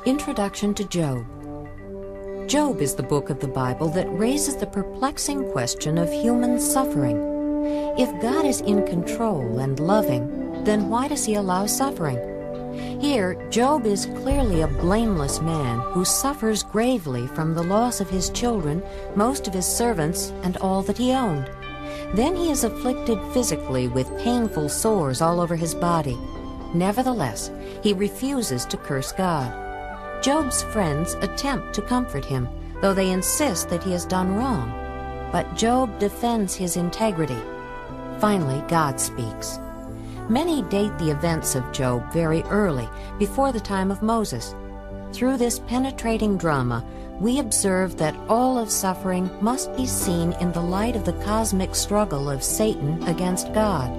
Introduction to Job. Job is the book of the Bible that raises the perplexing question of human suffering. If God is in control and loving, then why does he allow suffering? Here, Job is clearly a blameless man who suffers gravely from the loss of his children, most of his servants, and all that he owned. Then he is afflicted physically with painful sores all over his body. Nevertheless, he refuses to curse God. Job's friends attempt to comfort him, though they insist that he has done wrong. But Job defends his integrity. Finally, God speaks. Many date the events of Job very early, before the time of Moses. Through this penetrating drama, we observe that all of suffering must be seen in the light of the cosmic struggle of Satan against God.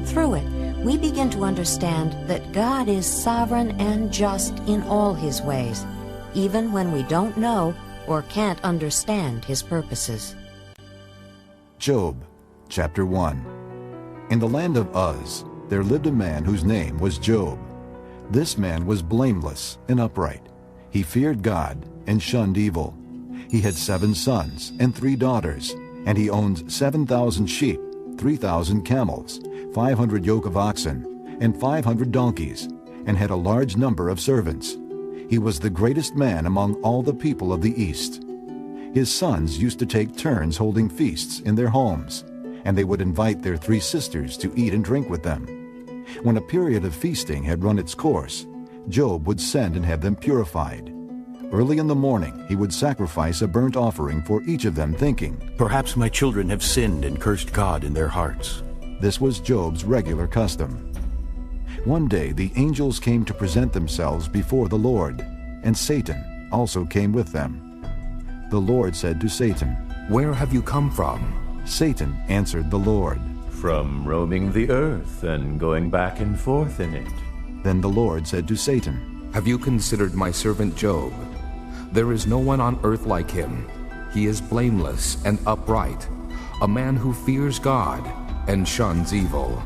Through it, we begin to understand that God is sovereign and just in all his ways, even when we don't know or can't understand his purposes. Job, chapter 1. In the land of Uz, there lived a man whose name was Job. This man was blameless and upright. He feared God and shunned evil. He had 7 sons and 3 daughters, and he owned 7,000 sheep, 3,000 camels, 500 yoke of oxen, and 500 donkeys, and had a large number of servants. He was the greatest man among all the people of the East. His sons used to take turns holding feasts in their homes, and they would invite their 3 sisters to eat and drink with them. When a period of feasting had run its course, Job would send and have them purified. Early in the morning he would sacrifice a burnt offering for each of them, thinking, "Perhaps my children have sinned and cursed God in their hearts." This was Job's regular custom. One day the angels came to present themselves before the Lord, and Satan also came with them. The Lord said to Satan, "Where have you come from?" Satan answered the Lord, "From roaming the earth and going back and forth in it." Then the Lord said to Satan, "Have you considered my servant Job? There is no one on earth like him. He is blameless and upright, a man who fears God and shuns evil."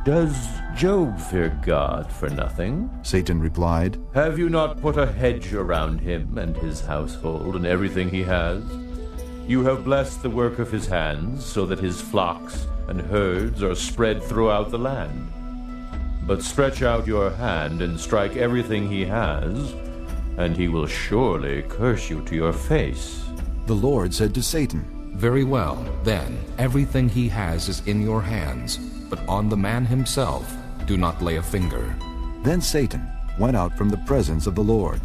"Does Job fear God for nothing?" Satan replied. "Have you not put a hedge around him and his household and everything he has? You have blessed the work of his hands, so that his flocks and herds are spread throughout the land. But stretch out your hand and strike everything he has, and he will surely curse you to your face." The Lord said to Satan, "Very well, then, everything he has is in your hands, but on the man himself do not lay a finger." Then Satan went out from the presence of the Lord.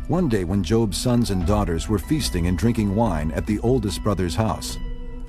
One day when Job's sons and daughters were feasting and drinking wine at the oldest brother's house,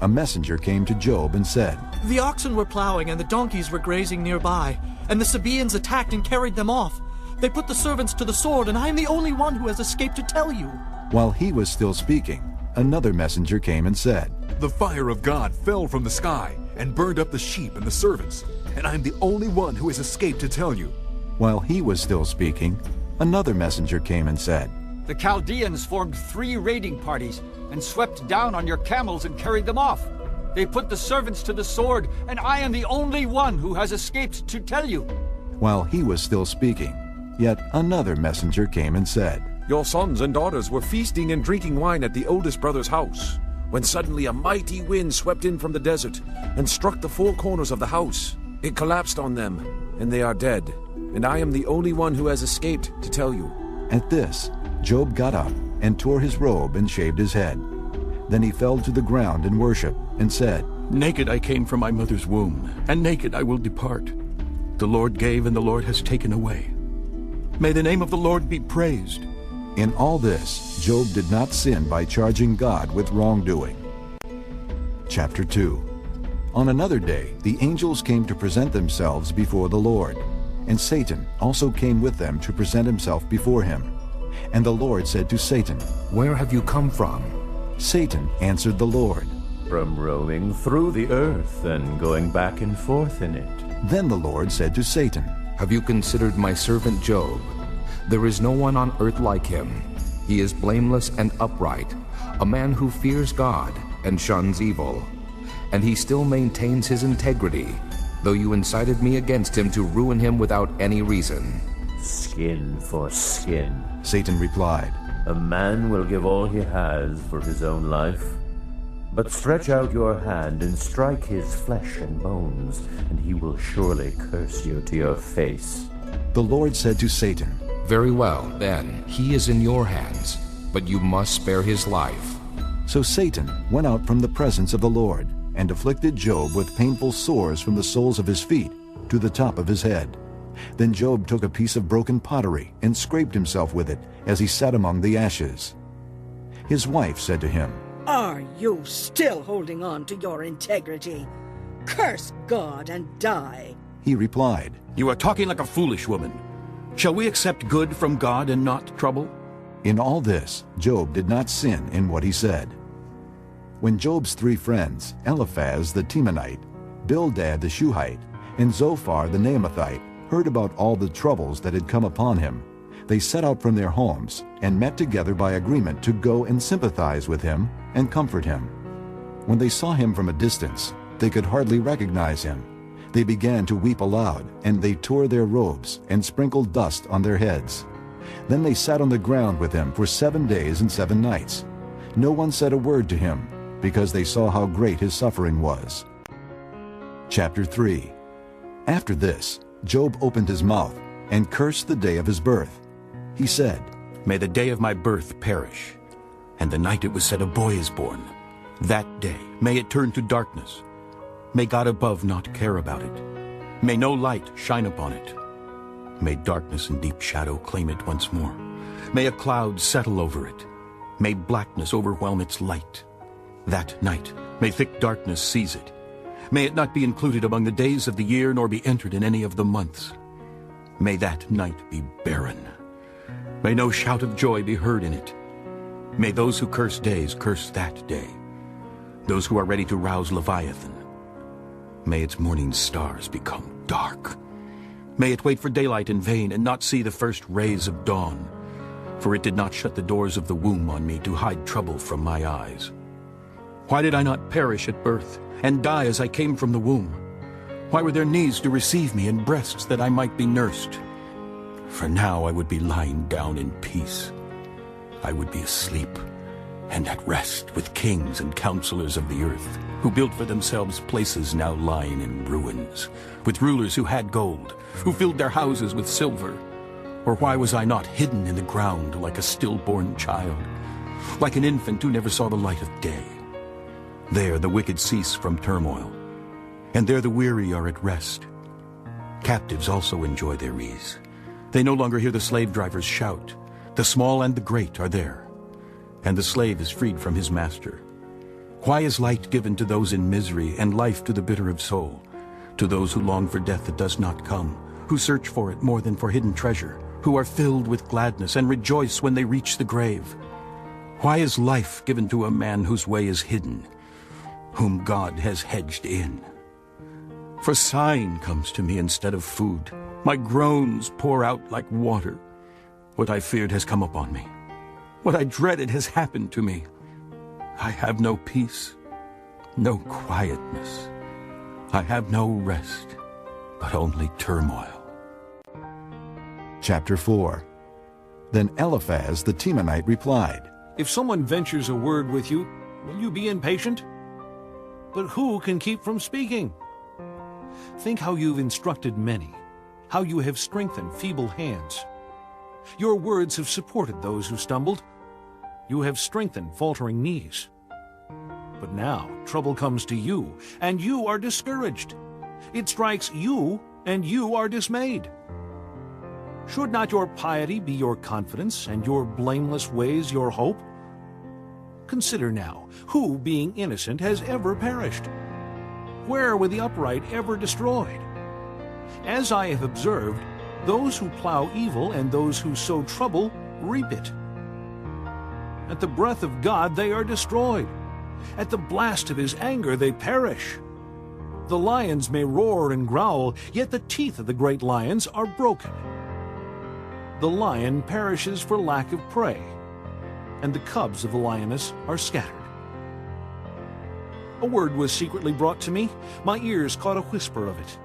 a messenger came to Job and said, "The oxen were plowing and the donkeys were grazing nearby, and the Sabaeans attacked and carried them off. They put the servants to the sword, and I am the only one who has escaped to tell you." While he was still speaking, another messenger came and said, "The fire of God fell from the sky and burned up the sheep and the servants, and I am the only one who has escaped to tell you." While he was still speaking, another messenger came and said, "The Chaldeans formed 3 raiding parties and swept down on your camels and carried them off. They put the servants to the sword, and I am the only one who has escaped to tell you." While he was still speaking, yet another messenger came and said, "Your sons and daughters were feasting and drinking wine at the oldest brother's house, when suddenly a mighty wind swept in from the desert and struck the 4 corners of the house. It collapsed on them, and they are dead, and I am the only one who has escaped to tell you." At this, Job got up and tore his robe and shaved his head. Then he fell to the ground in worship and said, "Naked I came from my mother's womb, and naked I will depart. The Lord gave, and the Lord has taken away. May the name of the Lord be praised." In all this, Job did not sin by charging God with wrongdoing. Chapter 2. On another day, the angels came to present themselves before the Lord, and Satan also came with them to present himself before him. And the Lord said to Satan, "Where have you come from?" Satan answered the Lord, "From roaming through the earth and going back and forth in it." Then the Lord said to Satan, "Have you considered my servant Job? There is no one on earth like him. He is blameless and upright, a man who fears God and shuns evil. And he still maintains his integrity, though you incited me against him to ruin him without any reason." Skin for skin. Satan replied. A man will give all he has for his own life. But stretch out your hand and strike his flesh and bones, and he will surely curse you to your face. The Lord said to Satan, Very well, then, he is in your hands, but you must spare his life. So Satan went out from the presence of the Lord, and afflicted Job with painful sores from the soles of his feet to the top of his head. Then Job took a piece of broken pottery and scraped himself with it as he sat among the ashes. His wife said to him, Are you still holding on to your integrity? Curse God and die. He replied, You are talking like a foolish woman. Shall we accept good from God and not trouble? In all this, Job did not sin in what he said. When Job's 3 friends, Eliphaz the Temanite, Bildad the Shuhite, and Zophar the Naamathite, heard about all the troubles that had come upon him, they set out from their homes and met together by agreement to go and sympathize with him and comfort him. When they saw him from a distance, they could hardly recognize him. They began to weep aloud, and they tore their robes and sprinkled dust on their heads. Then they sat on the ground with him for 7 days and 7 nights. No one said a word to him, because they saw how great his suffering was. Chapter 3. After this, Job opened his mouth and cursed the day of his birth. He said, May the day of my birth perish, and the night it was said a boy is born. That day, may it turn to darkness. May God above not care about it. May no light shine upon it. May darkness and deep shadow claim it once more. May a cloud settle over it. May blackness overwhelm its light. That night, may thick darkness seize it. May it not be included among the days of the year, nor be entered in any of the months. May that night be barren. May no shout of joy be heard in it. May those who curse days curse that day, those who are ready to rouse Leviathan. May its morning stars become dark. May it wait for daylight in vain and not see the first rays of dawn, for it did not shut the doors of the womb on me to hide trouble from my eyes. Why did I not perish at birth and die as I came from the womb? Why were there knees to receive me and breasts that I might be nursed? For now I would be lying down in peace. I would be asleep and at rest with kings and counselors of the earth, who built for themselves places now lying in ruins, with rulers who had gold, who filled their houses with silver. Or why was I not hidden in the ground like a stillborn child, like an infant who never saw the light of day? There the wicked cease from turmoil, and there the weary are at rest. Captives also enjoy their ease. They no longer hear the slave drivers shout. The small and the great are there, and the slave is freed from his master. Why is light given to those in misery, and life to the bitter of soul, to those who long for death that does not come, who search for it more than for hidden treasure, who are filled with gladness and rejoice when they reach the grave? Why is life given to a man whose way is hidden, whom God has hedged in? For sighing comes to me instead of food. My groans pour out like water. What I feared has come upon me. What I dreaded has happened to me. I have no peace, no quietness. I have no rest, but only turmoil. Chapter 4. Then Eliphaz the Temanite replied, If someone ventures a word with you, will you be impatient? But who can keep from speaking? Think how you've instructed many, how you have strengthened feeble hands. Your words have supported those who stumbled. You have strengthened faltering knees. But now trouble comes to you, and you are discouraged. It strikes you, and you are dismayed. Should not your piety be your confidence, and your blameless ways your hope? Consider now, who, being innocent, has ever perished? Where were the upright ever destroyed? As I have observed, those who plow evil and those who sow trouble reap it. At the breath of God they are destroyed. At the blast of his anger they perish. The lions may roar and growl, yet the teeth of the great lions are broken. The lion perishes for lack of prey, and the cubs of the lioness are scattered. A word was secretly brought to me. My ears caught a whisper of it.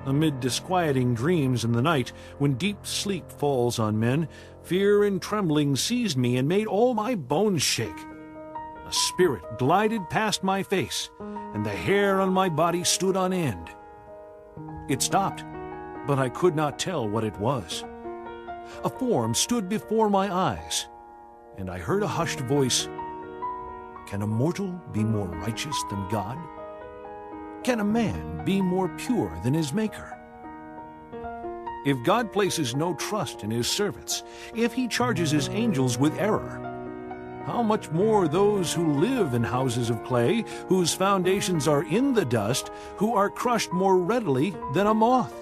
Amid disquieting dreams in the night, when deep sleep falls on men, fear and trembling seized me and made all my bones shake. A spirit glided past my face, and the hair on my body stood on end. It stopped, but I could not tell what it was. A form stood before my eyes, and I heard a hushed voice, "Can a mortal be more righteous than God? Can a man be more pure than his Maker? If God places no trust in his servants, if he charges his angels with error, how much more those who live in houses of clay, whose foundations are in the dust, who are crushed more readily than a moth?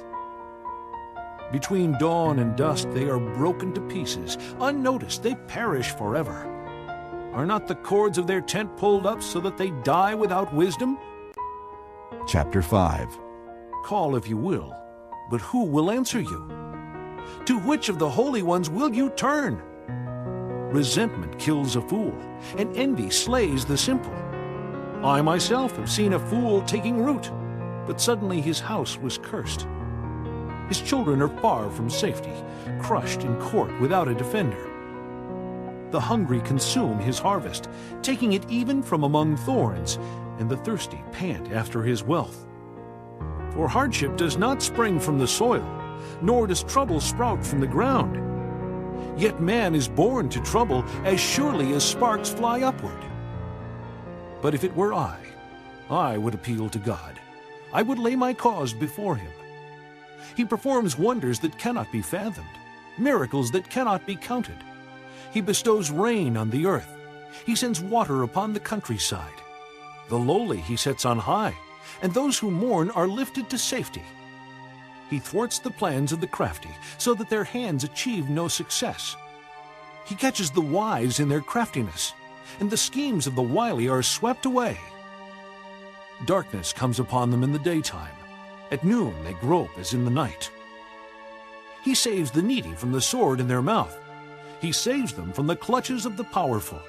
Between dawn and dusk they are broken to pieces. Unnoticed, they perish forever. Are not the cords of their tent pulled up so that they die without wisdom?" Chapter 5. Call if you will, but who will answer you? To which of the holy ones will you turn? Resentment kills a fool, and envy slays the simple. I myself have seen a fool taking root, but suddenly his house was cursed. His children are far from safety, crushed in court without a defender. The hungry consume his harvest, taking it even from among thorns, and the thirsty pant after his wealth. For hardship does not spring from the soil, nor does trouble sprout from the ground. Yet man is born to trouble as surely as sparks fly upward. But if it were I would appeal to God. I would lay my cause before him. He performs wonders that cannot be fathomed, miracles that cannot be counted. He bestows rain on the earth. He sends water upon the countryside. The lowly he sets on high, and those who mourn are lifted to safety. He thwarts the plans of the crafty, so that their hands achieve no success. He catches the wise in their craftiness, and the schemes of the wily are swept away. Darkness comes upon them in the daytime. At noon they grope as in the night. He saves the needy from the sword in their mouth. He saves them from the clutches of the powerful.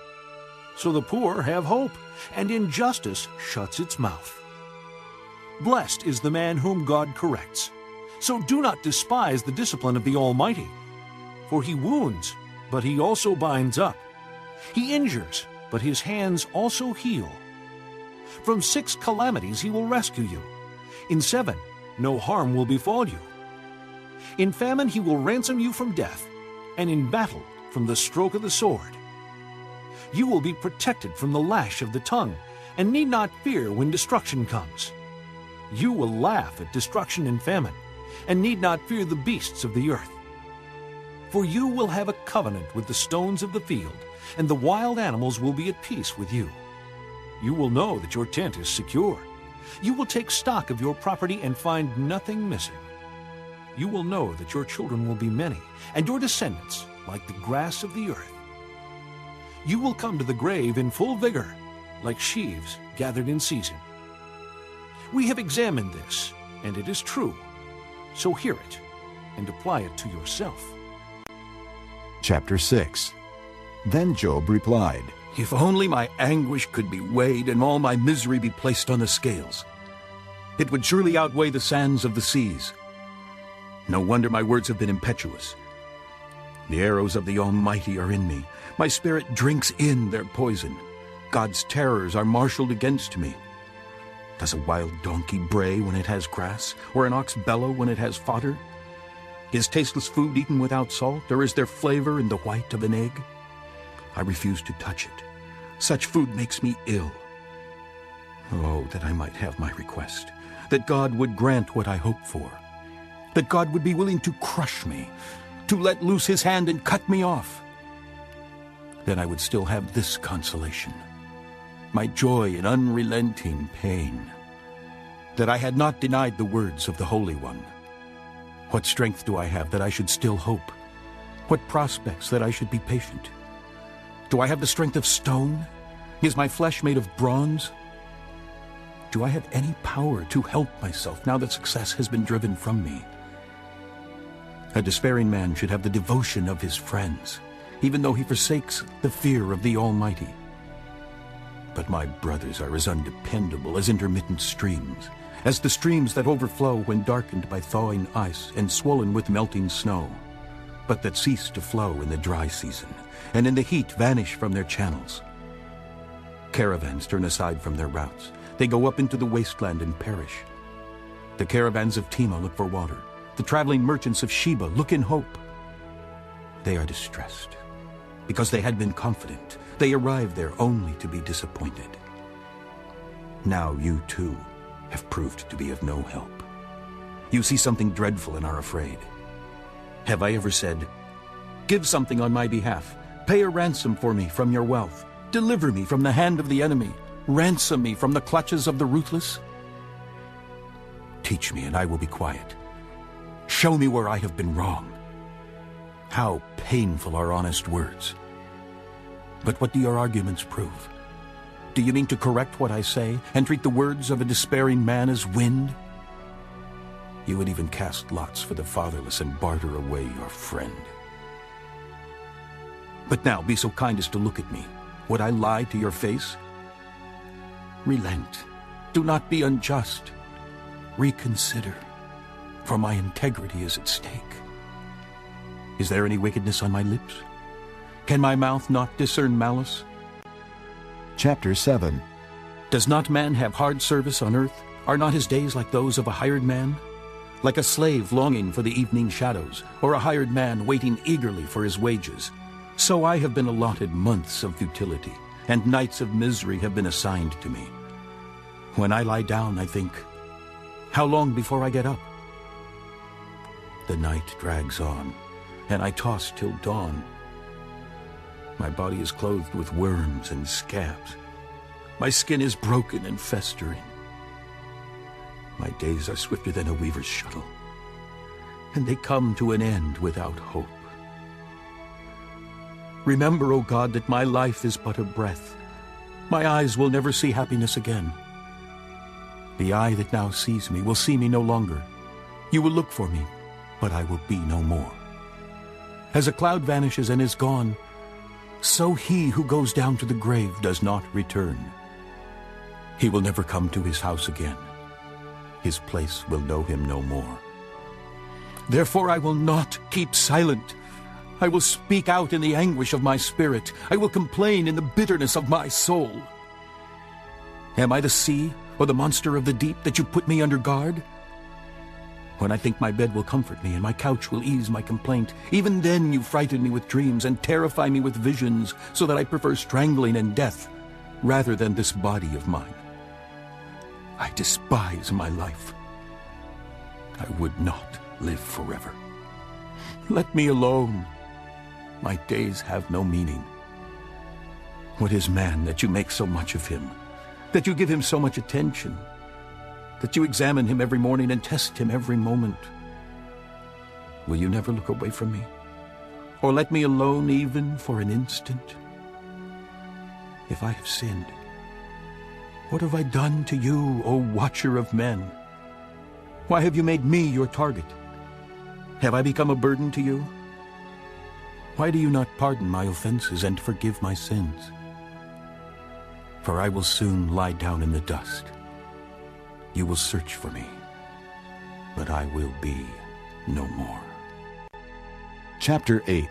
So the poor have hope, and injustice shuts its mouth. Blessed is the man whom God corrects. So do not despise the discipline of the Almighty. For he wounds, but he also binds up. He injures, but his hands also heal. From 6 calamities he will rescue you. In 7, no harm will befall you. In famine he will ransom you from death, and in battle from the stroke of the sword. You will be protected from the lash of the tongue, and need not fear when destruction comes. You will laugh at destruction and famine, and need not fear the beasts of the earth. For you will have a covenant with the stones of the field, and the wild animals will be at peace with you. You will know that your tent is secure. You will take stock of your property and find nothing missing. You will know that your children will be many, and your descendants like the grass of the earth. You will come to the grave in full vigor, like sheaves gathered in season. We have examined this, and it is true. So hear it, and apply it to yourself. Chapter 6. Then Job replied, If only my anguish could be weighed and all my misery be placed on the scales. It would surely outweigh the sands of the seas. No wonder my words have been impetuous. The arrows of the Almighty are in me. My spirit drinks in their poison. God's terrors are marshaled against me. Does a wild donkey bray when it has grass, or an ox bellow when it has fodder? Is tasteless food eaten without salt, or is there flavor in the white of an egg? I refuse to touch it. Such food makes me ill. Oh, that I might have my request, that God would grant what I hope for, that God would be willing to crush me, to let loose his hand and cut me off. Then I would still have this consolation, my joy in unrelenting pain, that I had not denied the words of the Holy One. What strength do I have that I should still hope? What prospects that I should be patient? Do I have the strength of stone? Is my flesh made of bronze? Do I have any power to help myself now that success has been driven from me? A despairing man should have the devotion of his friends, even though he forsakes the fear of the Almighty. But my brothers are as undependable as intermittent streams, as the streams that overflow when darkened by thawing ice and swollen with melting snow, but that cease to flow in the dry season, and in the heat vanish from their channels. Caravans turn aside from their routes. They go up into the wasteland and perish. The caravans of Tema look for water. The traveling merchants of Sheba look in hope. They are distressed, because they had been confident. They arrived there only to be disappointed. Now you too have proved to be of no help. You see something dreadful and are afraid. Have I ever said, "Give something on my behalf, pay a ransom for me from your wealth, deliver me from the hand of the enemy, ransom me from the clutches of the ruthless"? Teach me and I will be quiet. Show me where I have been wrong. How painful are honest words. But what do your arguments prove? Do you mean to correct what I say and treat the words of a despairing man as wind? You would even cast lots for the fatherless and barter away your friend. But now be so kind as to look at me. Would I lie to your face? Relent. Do not be unjust. Reconsider, for my integrity is at stake. Is there any wickedness on my lips? Can my mouth not discern malice? Chapter 7. Does not man have hard service on earth? Are not his days like those of a hired man? Like a slave longing for the evening shadows, or a hired man waiting eagerly for his wages. So I have been allotted months of futility, and nights of misery have been assigned to me. When I lie down, I think, how long before I get up? The night drags on, and I toss till dawn. My body is clothed with worms and scabs. My skin is broken and festering. My days are swifter than a weaver's shuttle, and they come to an end without hope. Remember, O God, that my life is but a breath. My eyes will never see happiness again. The eye that now sees me will see me no longer. You will look for me, but I will be no more. As a cloud vanishes and is gone, so he who goes down to the grave does not return. He will never come to his house again. His place will know him no more. Therefore I will not keep silent. I will speak out in the anguish of my spirit. I will complain in the bitterness of my soul. Am I the sea or the monster of the deep that you put me under guard? When I think my bed will comfort me and my couch will ease my complaint, even then you frighten me with dreams and terrify me with visions, so that I prefer strangling and death rather than this body of mine. I despise my life. I would not live forever. Let me alone. My days have no meaning. What is man that you make so much of him, that you give him so much attention, that you examine him every morning and test him every moment? Will you never look away from me, or let me alone even for an instant? If I have sinned, what have I done to you, O watcher of men? Why have you made me your target? Have I become a burden to you? Why do you not pardon my offenses and forgive my sins? For I will soon lie down in the dust. You will search for me, but I will be no more. Chapter 8.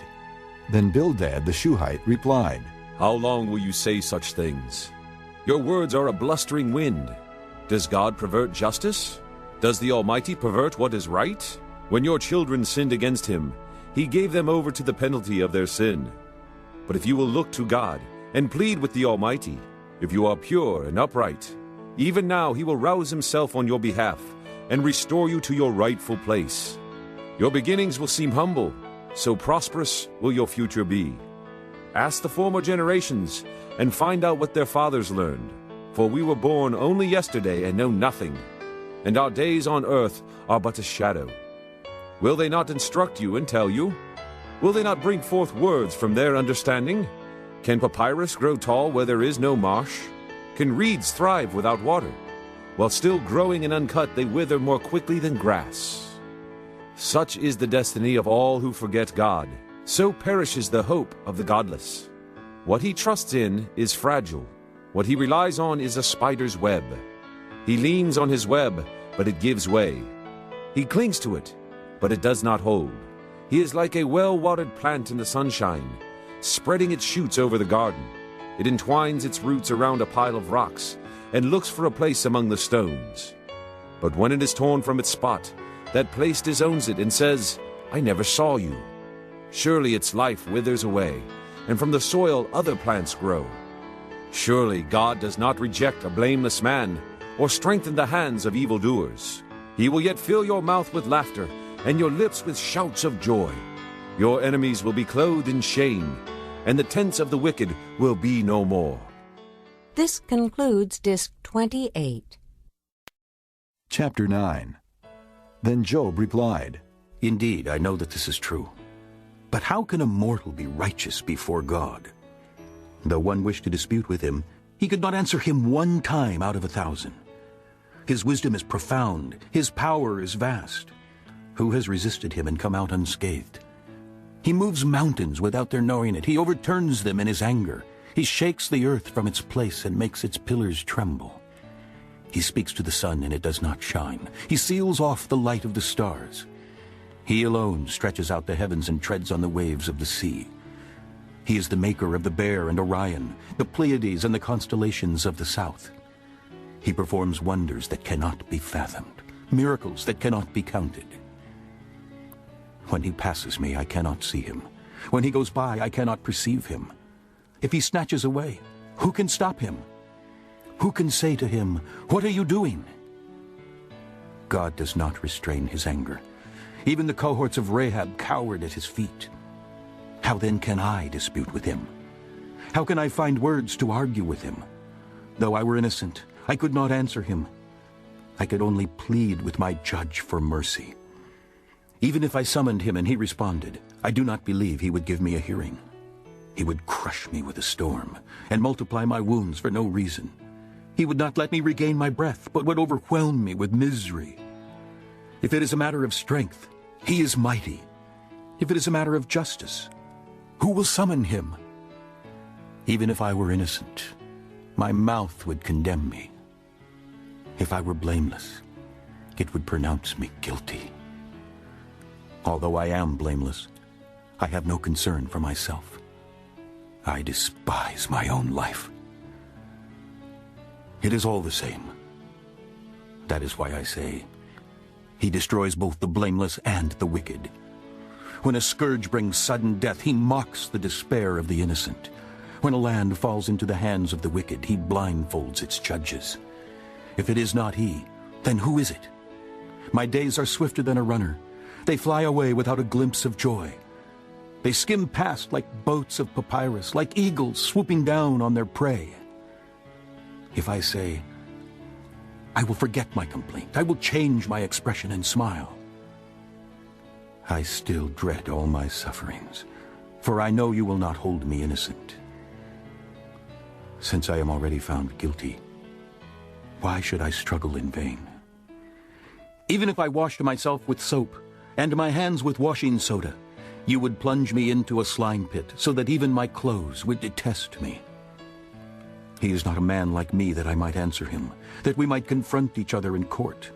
Then Bildad the Shuhite replied, How long will you say such things? Your words are a blustering wind. Does God pervert justice? Does the Almighty pervert what is right? When your children sinned against him, he gave them over to the penalty of their sin. But if you will look to God and plead with the Almighty, if you are pure and upright, even now he will rouse himself on your behalf and restore you to your rightful place. Your beginnings will seem humble, so prosperous will your future be. Ask the former generations and find out what their fathers learned. For we were born only yesterday and know nothing, and our days on earth are but a shadow. Will they not instruct you and tell you? Will they not bring forth words from their understanding? Can papyrus grow tall where there is no marsh? Can reeds thrive without water? While still growing and uncut, they wither more quickly than grass. Such is the destiny of all who forget God. So perishes the hope of the godless. What he trusts in is fragile. What he relies on is a spider's web. He leans on his web but it gives way. He clings to it, but it does not hold. He is like a well-watered plant in the sunshine, spreading its shoots over the garden. It entwines its roots around a pile of rocks and looks for a place among the stones. But when it is torn from its spot, that place disowns it and says, I never saw you. Surely its life withers away, and from the soil other plants grow. Surely God does not reject a blameless man, or strengthen the hands of evildoers. He will yet fill your mouth with laughter, and your lips with shouts of joy. Your enemies will be clothed in shame, and the tents of the wicked will be no more. This concludes Disc 28. Chapter 9. Then Job replied, Indeed, I know that this is true. But how can a mortal be righteous before God? Though one wished to dispute with him, he could not answer him 1 time out of 1,000. His wisdom is profound, his power is vast. Who has resisted him and come out unscathed? He moves mountains without their knowing it. He overturns them in his anger. He shakes the earth from its place and makes its pillars tremble. He speaks to the sun and it does not shine. He seals off the light of the stars. He alone stretches out the heavens and treads on the waves of the sea. He is the maker of the Bear and Orion, the Pleiades and the constellations of the south. He performs wonders that cannot be fathomed, miracles that cannot be counted. When he passes me, I cannot see him. When he goes by, I cannot perceive him. If he snatches away, who can stop him? Who can say to him, What are you doing? God does not restrain his anger. Even the cohorts of Rahab cowered at his feet. How then can I dispute with him? How can I find words to argue with him? Though I were innocent, I could not answer him. I could only plead with my judge for mercy. Even if I summoned him and he responded, I do not believe he would give me a hearing. He would crush me with a storm and multiply my wounds for no reason. He would not let me regain my breath, but would overwhelm me with misery. If it is a matter of strength, he is mighty. If it is a matter of justice, who will summon him? Even if I were innocent, my mouth would condemn me. If I were blameless, it would pronounce me guilty. Although I am blameless, I have no concern for myself. I despise my own life. It is all the same. That is why I say, he destroys both the blameless and the wicked. When a scourge brings sudden death, he mocks the despair of the innocent. When a land falls into the hands of the wicked, he blindfolds its judges. If it is not he, then who is it? My days are swifter than a runner. They fly away without a glimpse of joy. They skim past like boats of papyrus, like eagles swooping down on their prey. If I say, I will forget my complaint, I will change my expression and smile, I still dread all my sufferings, for I know you will not hold me innocent. Since I am already found guilty, why should I struggle in vain? Even if I washed myself with soap, and my hands with washing soda, you would plunge me into a slime pit, so that even my clothes would detest me. He is not a man like me that I might answer him, that we might confront each other in court.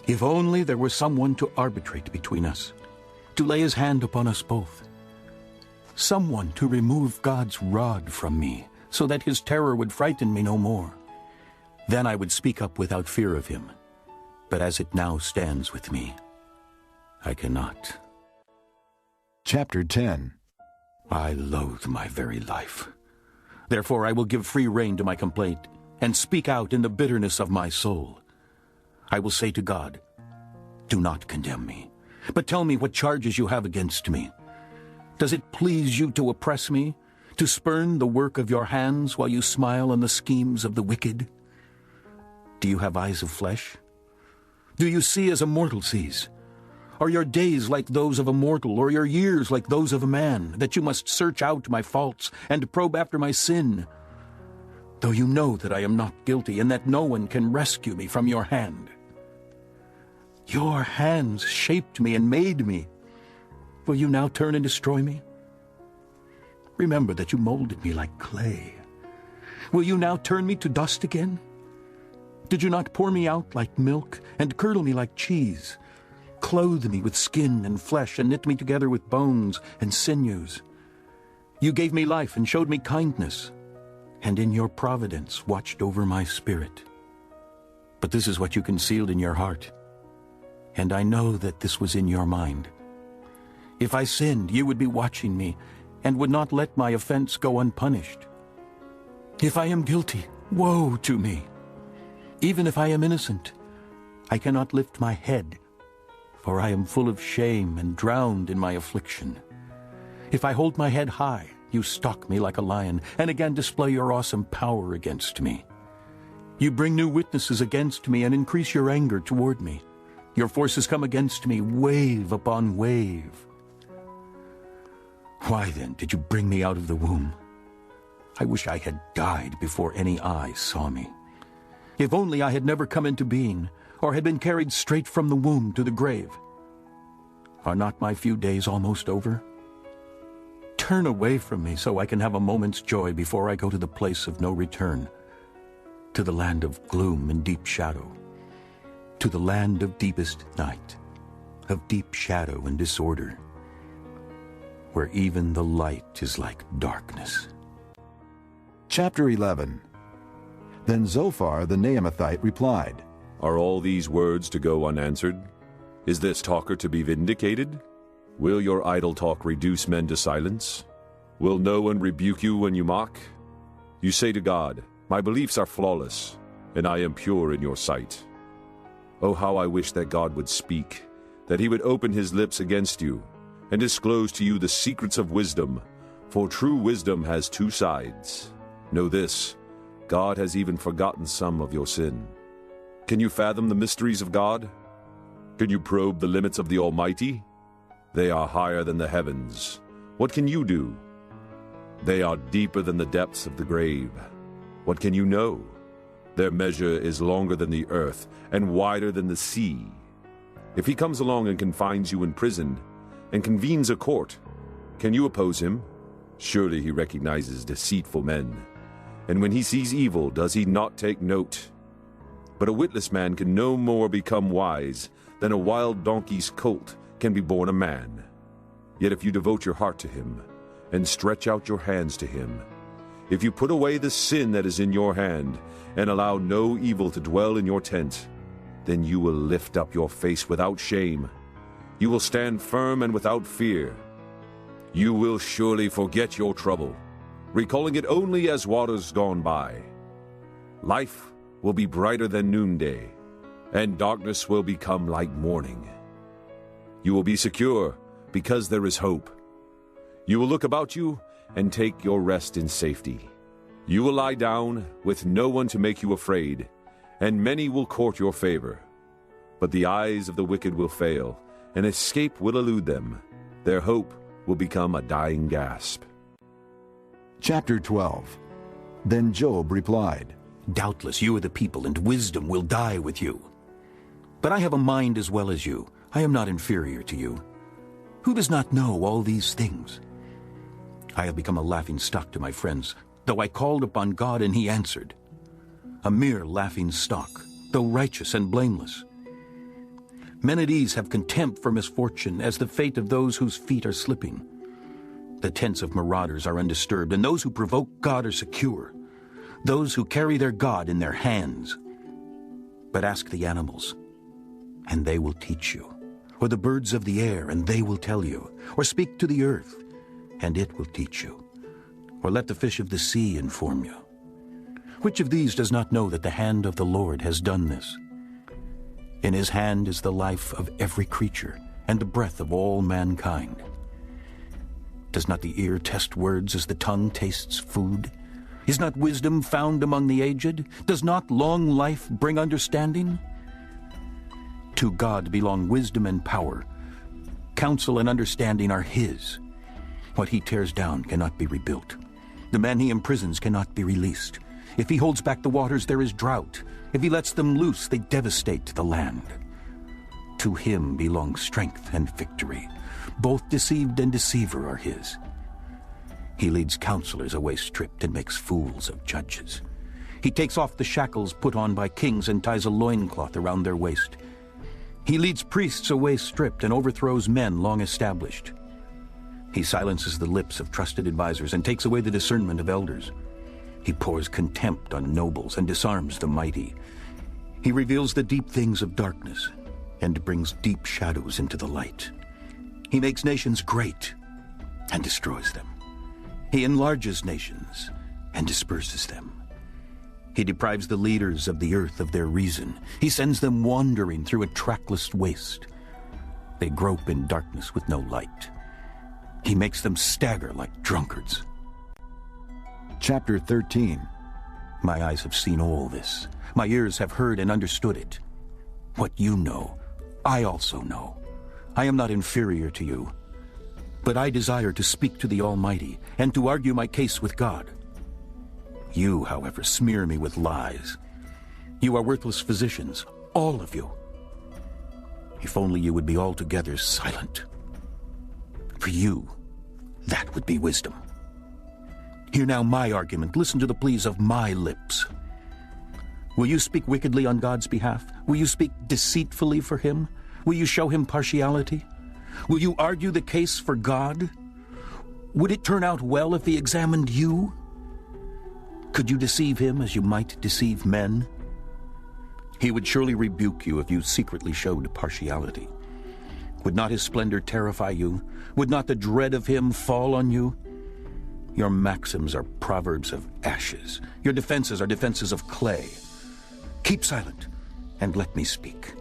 If only there were someone to arbitrate between us, to lay his hand upon us both. Someone to remove God's rod from me, so that his terror would frighten me no more. Then I would speak up without fear of him. But as it now stands with me, I cannot. Chapter 10. I loathe my very life. Therefore I will give free rein to my complaint, and speak out in the bitterness of my soul. I will say to God, do not condemn me, but tell me what charges you have against me. Does it please you to oppress me, to spurn the work of your hands while you smile on the schemes of the wicked? Do you have eyes of flesh? Do you see as a mortal sees? Are your days like those of a mortal, or your years like those of a man, that you must search out my faults and probe after my sin? Though you know that I am not guilty, and that no one can rescue me from your hand. Your hands shaped me and made me. Will you now turn and destroy me? Remember that you molded me like clay. Will you now turn me to dust again? Did you not pour me out like milk and curdle me like cheese? Clothe me with skin and flesh and knit me together with bones and sinews. You gave me life and showed me kindness, and in your providence watched over my spirit. But this is what you concealed in your heart, and I know that this was in your mind. If I sinned, you would be watching me and would not let my offense go unpunished. If I am guilty, woe to me. Even if I am innocent, I cannot lift my head, for I am full of shame and drowned in my affliction. If I hold my head high, you stalk me like a lion, and again display your awesome power against me. You bring new witnesses against me and increase your anger toward me. Your forces come against me, wave upon wave. Why then did you bring me out of the womb? I wish I had died before any eye saw me. If only I had never come into being, or had been carried straight from the womb to the grave. Are not my few days almost over? Turn away from me so I can have a moment's joy before I go to the place of no return, to the land of gloom and deep shadow, to the land of deepest night, of deep shadow and disorder, where even the light is like darkness. Chapter 11. Then Zophar the Naamathite replied, Are all these words to go unanswered? Is this talker to be vindicated? Will your idle talk reduce men to silence? Will no one rebuke you when you mock? You say to God, My beliefs are flawless, and I am pure in your sight. Oh, how I wish that God would speak, that he would open his lips against you, and disclose to you the secrets of wisdom, for true wisdom has two sides. Know this, God has even forgotten some of your sin. Can you fathom the mysteries of God? Can you probe the limits of the Almighty? They are higher than the heavens. What can you do? They are deeper than the depths of the grave. What can you know? Their measure is longer than the earth and wider than the sea. If he comes along and confines you in prison and convenes a court, can you oppose him? Surely he recognizes deceitful men. And when he sees evil, does he not take note? But a witless man can no more become wise than a wild donkey's colt can be born a man. Yet if you devote your heart to him, and stretch out your hands to him, if you put away the sin that is in your hand, and allow no evil to dwell in your tent, then you will lift up your face without shame. You will stand firm and without fear. You will surely forget your trouble, recalling it only as waters gone by. Life will be brighter than noonday, and darkness will become like morning. You will be secure because there is hope. You will look about you and take your rest in safety. You will lie down with no one to make you afraid, and many will court your favor. But the eyes of the wicked will fail, and escape will elude them. Their hope will become a dying gasp. Chapter 12. Then Job replied, Doubtless you are the people, and wisdom will die with you. But I have a mind as well as you. I am not inferior to you. Who does not know all these things? I have become a laughing stock to my friends, though I called upon God and he answered. A mere laughing stock, though righteous and blameless. Men at ease have contempt for misfortune as the fate of those whose feet are slipping. The tents of marauders are undisturbed, and those who provoke God are secure. Those who carry their God in their hands. But ask the animals, and they will teach you. Or the birds of the air, and they will tell you. Or speak to the earth, and it will teach you. Or let the fish of the sea inform you. Which of these does not know that the hand of the Lord has done this? In his hand is the life of every creature, and the breath of all mankind. Does not the ear test words as the tongue tastes food? Is not wisdom found among the aged? Does not long life bring understanding? To God belong wisdom and power. Counsel and understanding are his. What he tears down cannot be rebuilt. The man he imprisons cannot be released. If he holds back the waters, there is drought. If he lets them loose, they devastate the land. To him belong strength and victory. Both deceived and deceiver are his. He leads counselors away stripped and makes fools of judges. He takes off the shackles put on by kings and ties a loincloth around their waist. He leads priests away stripped and overthrows men long established. He silences the lips of trusted advisers and takes away the discernment of elders. He pours contempt on nobles and disarms the mighty. He reveals the deep things of darkness and brings deep shadows into the light. He makes nations great and destroys them. He enlarges nations and disperses them. He deprives the leaders of the earth of their reason. He sends them wandering through a trackless waste. They grope in darkness with no light. He makes them stagger like drunkards. Chapter 13. My eyes have seen all this. My ears have heard and understood it. What you know, I also know. I am not inferior to you. But I desire to speak to the Almighty and to argue my case with God. You, however, smear me with lies. You are worthless physicians, all of you. If only you would be altogether silent. For you, that would be wisdom. Hear now my argument. Listen to the pleas of my lips. Will you speak wickedly on God's behalf? Will you speak deceitfully for him? Will you show him partiality? Will you argue the case for God? Would it turn out well if he examined you? Could you deceive him as you might deceive men? He would surely rebuke you if you secretly showed partiality. Would not his splendor terrify you? Would not the dread of him fall on you? Your maxims are proverbs of ashes. Your defenses are defenses of clay. Keep silent, and let me speak.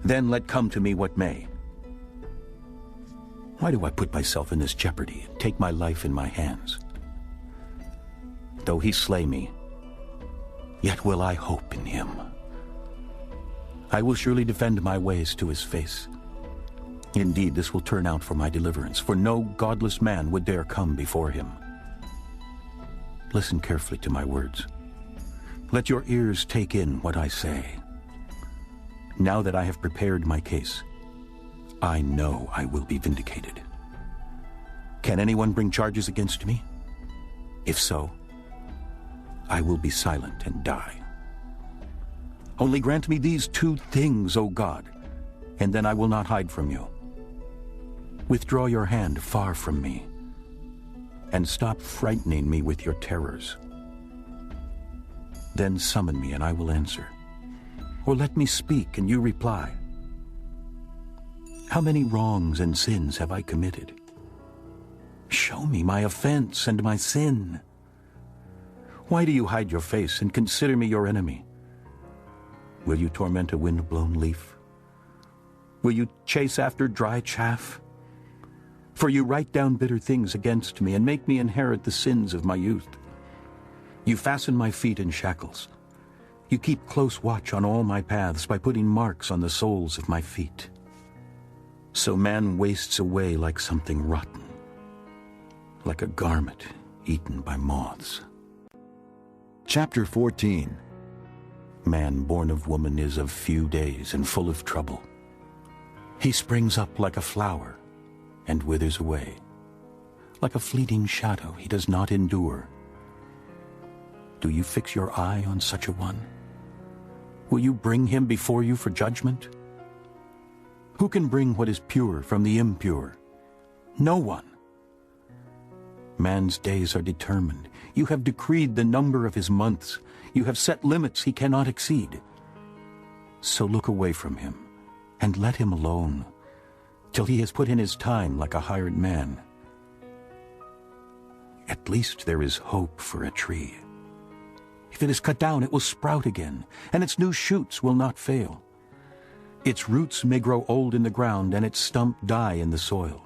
Then let come to me what may. Why do I put myself in this jeopardy and take my life in my hands? Though he slay me, yet will I hope in him. I will surely defend my ways to his face. Indeed, this will turn out for my deliverance, for no godless man would dare come before him. Listen carefully to my words. Let your ears take in what I say. Now that I have prepared my case, I know I will be vindicated. Can anyone bring charges against me? If so, I will be silent and die. Only grant me these two things, O God, and then I will not hide from you. Withdraw your hand far from me, and stop frightening me with your terrors. Then summon me, and I will answer. Or let me speak, and you reply. How many wrongs and sins have I committed? Show me my offense and my sin. Why do you hide your face and consider me your enemy? Will you torment a wind-blown leaf? Will you chase after dry chaff? For you write down bitter things against me and make me inherit the sins of my youth. You fasten my feet in shackles. You keep close watch on all my paths by putting marks on the soles of my feet. So man wastes away like something rotten, like a garment eaten by moths. Chapter 14. Man born of woman is of few days and full of trouble. He springs up like a flower and withers away. Like a fleeting shadow, he does not endure. Do you fix your eye on such a one? Will you bring him before you for judgment? Who can bring what is pure from the impure? No one. Man's days are determined. You have decreed the number of his months. You have set limits he cannot exceed. So look away from him, and let him alone, till he has put in his time like a hired man. At least there is hope for a tree. If it is cut down, it will sprout again, and its new shoots will not fail. Its roots may grow old in the ground, and its stump die in the soil.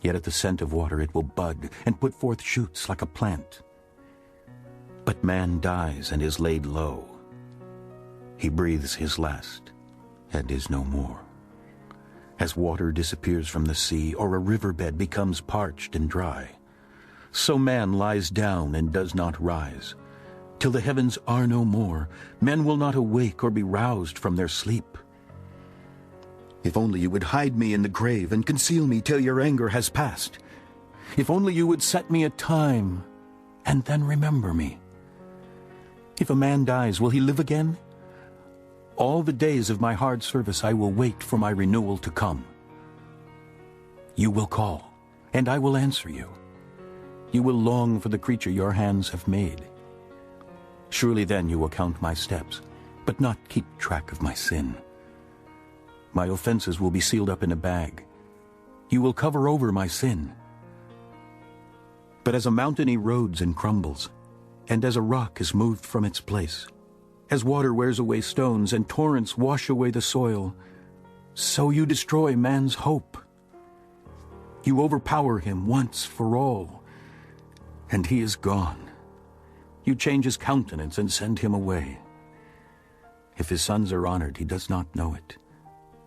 Yet at the scent of water it will bud and put forth shoots like a plant. But man dies and is laid low. He breathes his last and is no more. As water disappears from the sea, or a riverbed becomes parched and dry, so man lies down and does not rise. Till the heavens are no more, men will not awake or be roused from their sleep. If only you would hide me in the grave and conceal me till your anger has passed. If only you would set me a time and then remember me. If a man dies, will he live again? All the days of my hard service I will wait for my renewal to come. You will call, and I will answer you. You will long for the creature your hands have made. Surely then you will count my steps, but not keep track of my sin. My offenses will be sealed up in a bag. You will cover over my sin. But as a mountain erodes and crumbles, and as a rock is moved from its place, as water wears away stones and torrents wash away the soil, so you destroy man's hope. You overpower him once for all, and he is gone. You change his countenance and send him away. If his sons are honored, he does not know it.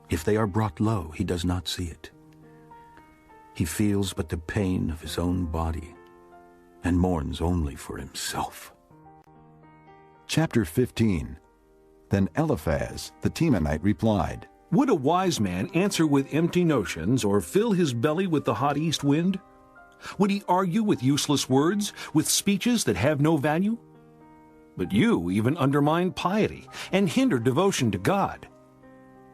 If they are brought low, he does not see it. He feels but the pain of his own body and mourns only for himself. Chapter 15. Then Eliphaz the Temanite replied, Would a wise man answer with empty notions, or fill his belly with the hot east wind? Would he argue with useless words, with speeches that have no value? But you even undermine piety and hinder devotion to God.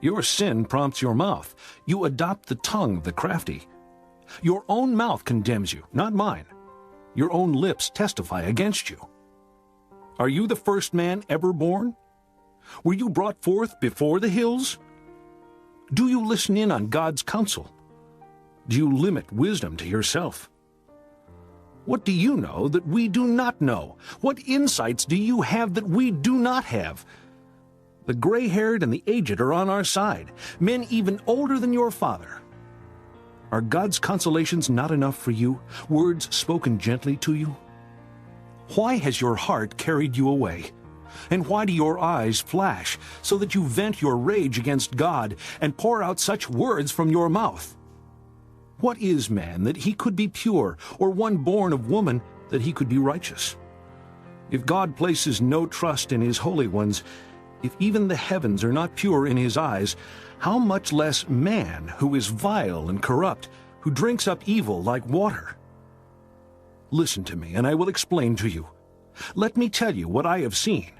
Your sin prompts your mouth. You adopt the tongue of the crafty. Your own mouth condemns you, not mine. Your own lips testify against you. Are you the first man ever born? Were you brought forth before the hills? Do you listen in on God's counsel? Do you limit wisdom to yourself? What do you know that we do not know? What insights do you have that we do not have? The gray-haired and the aged are on our side, men even older than your father. Are God's consolations not enough for you, words spoken gently to you? Why has your heart carried you away? And why do your eyes flash, so that you vent your rage against God and pour out such words from your mouth? What is man that he could be pure, or one born of woman that he could be righteous? If God places no trust in his holy ones, if even the heavens are not pure in his eyes, how much less man, who is vile and corrupt, who drinks up evil like water? Listen to me, and I will explain to you. Let me tell you what I have seen,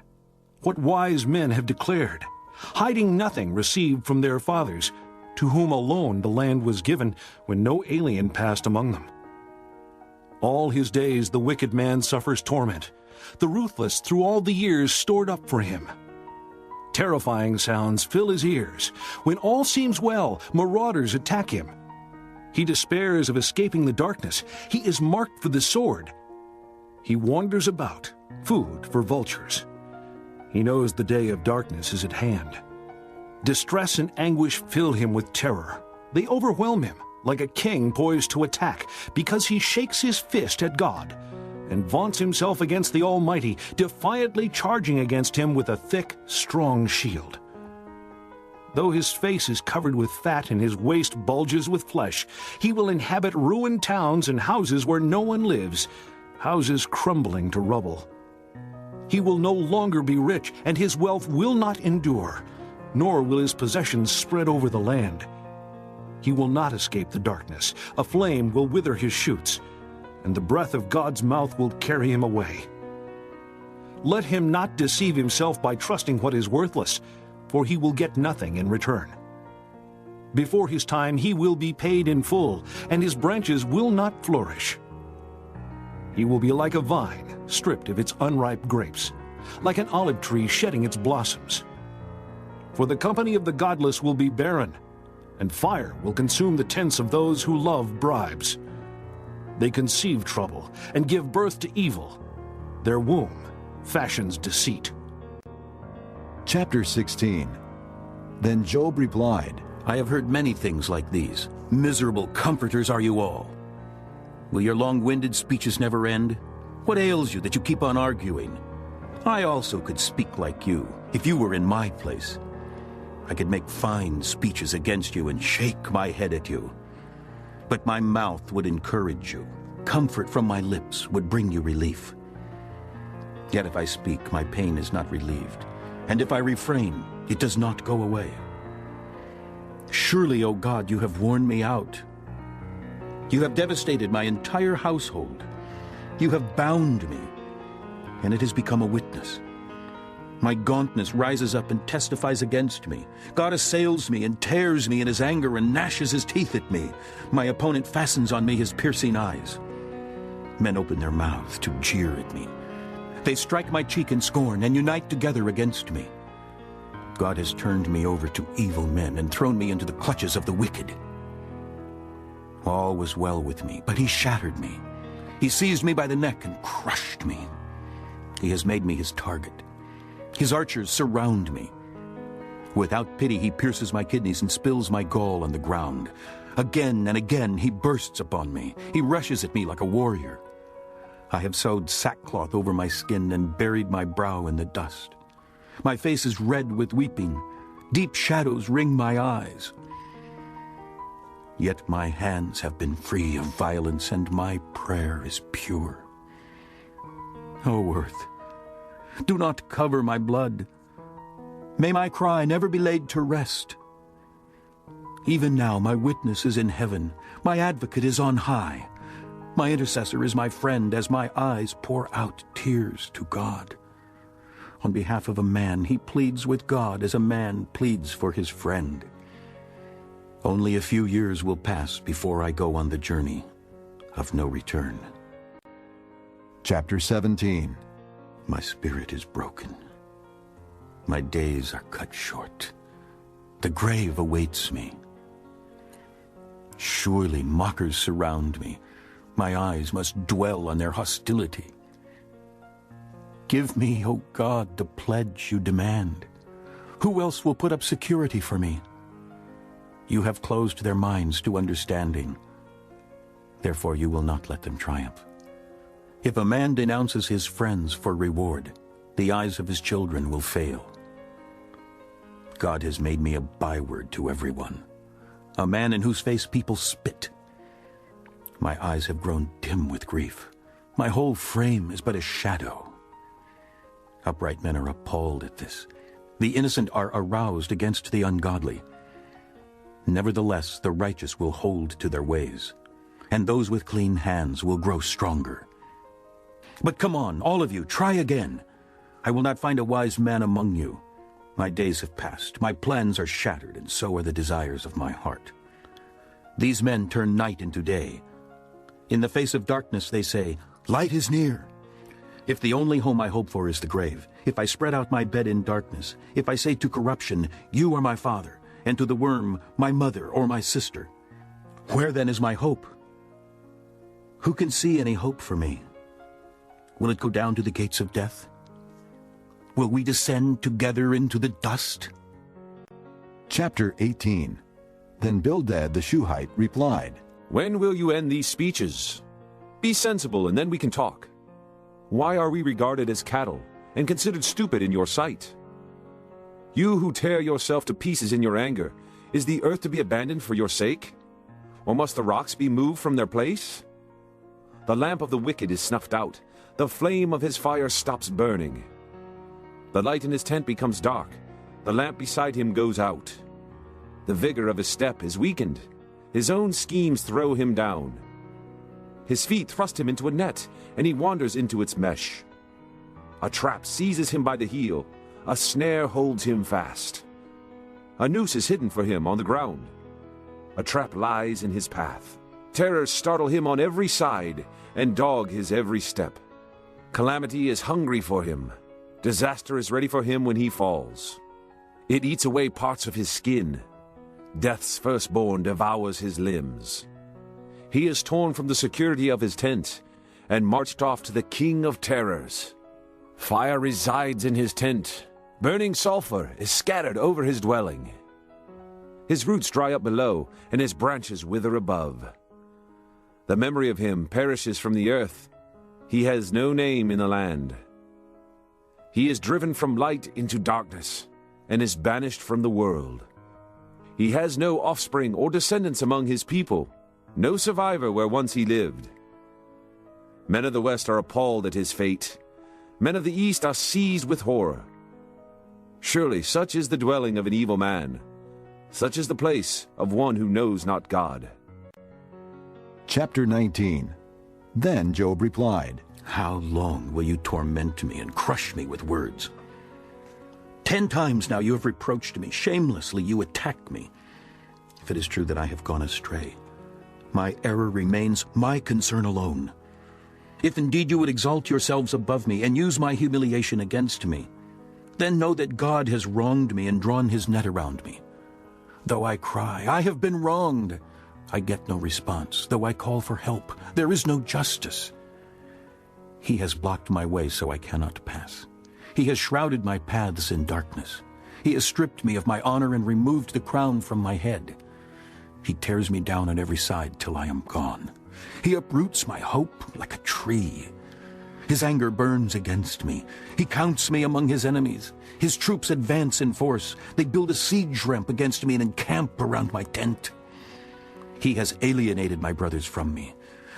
what wise men have declared, hiding nothing received from their fathers, to whom alone the land was given when no alien passed among them. All his days the wicked man suffers torment, the ruthless through all the years stored up for him. Terrifying sounds fill his ears. When all seems well, marauders attack him. He despairs of escaping the darkness. He is marked for the sword. He wanders about, food for vultures. He knows the day of darkness is at hand. Distress and anguish fill him with terror. They overwhelm him, like a king poised to attack, because he shakes his fist at God and vaunts himself against the Almighty, defiantly charging against him with a thick, strong shield. Though his face is covered with fat and his waist bulges with flesh, he will inhabit ruined towns and houses where no one lives, houses crumbling to rubble. He will no longer be rich, and his wealth will not endure, nor will his possessions spread over the land. He will not escape the darkness. A flame will wither his shoots, and the breath of God's mouth will carry him away. Let him not deceive himself by trusting what is worthless, for he will get nothing in return. Before his time he will be paid in full, and his branches will not flourish. He will be like a vine stripped of its unripe grapes, like an olive tree shedding its blossoms. For the company of the godless will be barren, and fire will consume the tents of those who love bribes. They conceive trouble and give birth to evil. Their womb fashions deceit. Chapter 16. Then Job replied, I have heard many things like these. Miserable comforters are you all. Will your long-winded speeches never end? What ails you that you keep on arguing? I also could speak like you, if you were in my place. I could make fine speeches against you and shake my head at you. But my mouth would encourage you. Comfort from my lips would bring you relief. Yet if I speak, my pain is not relieved. And if I refrain, it does not go away. Surely, O God, you have worn me out. You have devastated my entire household. You have bound me, and it has become a witness. My gauntness rises up and testifies against me. God assails me and tears me in his anger and gnashes his teeth at me. My opponent fastens on me his piercing eyes. Men open their mouths to jeer at me. They strike my cheek in scorn and unite together against me. God has turned me over to evil men and thrown me into the clutches of the wicked. All was well with me, but he shattered me. He seized me by the neck and crushed me. He has made me his target. His archers surround me. Without pity, he pierces my kidneys and spills my gall on the ground. Again and again, he bursts upon me. He rushes at me like a warrior. I have sewed sackcloth over my skin and buried my brow in the dust. My face is red with weeping. Deep shadows ring my eyes. Yet my hands have been free of violence, and my prayer is pure. O earth, do not cover my blood. May my cry never be laid to rest. Even now my witness is in heaven. My advocate is on high. My intercessor is my friend as my eyes pour out tears to God. On behalf of a man, he pleads with God as a man pleads for his friend. Only a few years will pass before I go on the journey of no return. Chapter 17. My spirit is broken. My days are cut short. The grave awaits me. Surely mockers surround me. My eyes must dwell on their hostility. Give me, O God, the pledge you demand. Who else will put up security for me? You have closed their minds to understanding. Therefore you will not let them triumph. If a man denounces his friends for reward, the eyes of his children will fail. God has made me a byword to everyone, a man in whose face people spit. My eyes have grown dim with grief. My whole frame is but a shadow. Upright men are appalled at this. The innocent are aroused against the ungodly. Nevertheless, the righteous will hold to their ways, and those with clean hands will grow stronger. But come on, all of you, try again. I will not find a wise man among you. My days have passed, my plans are shattered, and so are the desires of my heart. These men turn night into day. In the face of darkness they say, light is near. If the only home I hope for is the grave, if I spread out my bed in darkness, if I say to corruption, you are my father, and to the worm, my mother or my sister, where then is my hope? Who can see any hope for me? Will it go down to the gates of death? Will we descend together into the dust? Chapter 18. Then Bildad the Shuhite replied, When will you end these speeches? Be sensible, and then we can talk. Why are we regarded as cattle, and considered stupid in your sight? You who tear yourself to pieces in your anger, is the earth to be abandoned for your sake? Or must the rocks be moved from their place? The lamp of the wicked is snuffed out. The flame of his fire stops burning. The light in his tent becomes dark. The lamp beside him goes out. The vigor of his step is weakened. His own schemes throw him down. His feet thrust him into a net, and he wanders into its mesh. A trap seizes him by the heel. A snare holds him fast. A noose is hidden for him on the ground. A trap lies in his path. Terrors startle him on every side and dog his every step. Calamity is hungry for him. Disaster is ready for him when he falls. It eats away parts of his skin. Death's firstborn devours his limbs. He is torn from the security of his tent and marched off to the king of terrors. Fire resides in his tent. Burning sulfur is scattered over his dwelling. His roots dry up below, and his branches wither above. The memory of him perishes from the earth. He has no name in the land. He is driven from light into darkness, and is banished from the world. He has no offspring or descendants among his people, no survivor where once he lived. Men of the West are appalled at his fate. Men of the East are seized with horror. Surely such is the dwelling of an evil man. Such is the place of one who knows not God. Chapter 19. Then Job replied, How long will you torment me and crush me with words? 10 times now you have reproached me. Shamelessly you attack me. If it is true that I have gone astray, my error remains my concern alone. If indeed you would exalt yourselves above me and use my humiliation against me, then know that God has wronged me and drawn his net around me. Though I cry, I have been wronged, I get no response. Though I call for help, there is no justice. He has blocked my way so I cannot pass. He has shrouded my paths in darkness. He has stripped me of my honor and removed the crown from my head. He tears me down on every side till I am gone. He uproots my hope like a tree. His anger burns against me. He counts me among his enemies. His troops advance in force. They build a siege ramp against me and encamp around my tent. He has alienated my brothers from me.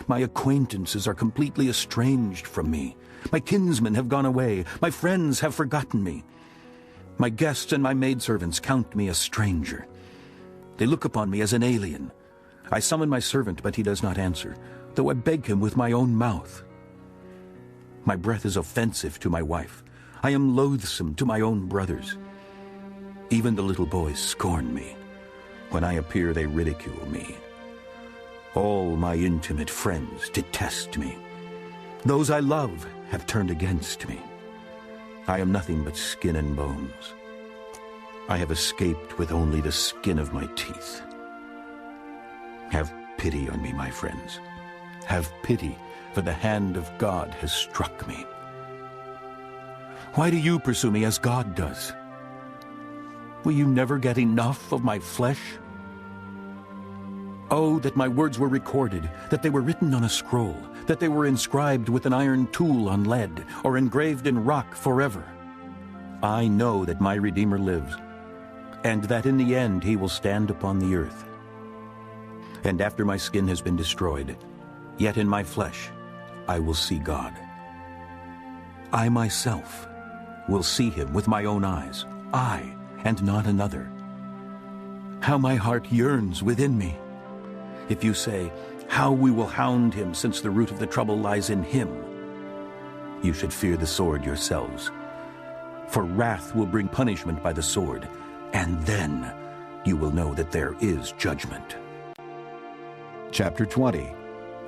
My acquaintances are completely estranged from me. My kinsmen have gone away. My friends have forgotten me. My guests and my maidservants count me a stranger. They look upon me as an alien. I summon my servant, but he does not answer, though I beg him with my own mouth. My breath is offensive to my wife. I am loathsome to my own brothers. Even the little boys scorn me. When I appear, they ridicule me. All my intimate friends detest me. Those I love have turned against me. I am nothing but skin and bones. I have escaped with only the skin of my teeth. Have pity on me, my friends. Have pity, for the hand of God has struck me. Why do you pursue me as God does? Will you never get enough of my flesh? Oh, that my words were recorded, that they were written on a scroll, that they were inscribed with an iron tool on lead, or engraved in rock forever. I know that my Redeemer lives, and that in the end he will stand upon the earth. And after my skin has been destroyed, yet in my flesh I will see God. I myself will see him with my own eyes, I and not another. How my heart yearns within me! If you say, how we will hound him, since the root of the trouble lies in him, you should fear the sword yourselves. For wrath will bring punishment by the sword, and then you will know that there is judgment. Chapter 20.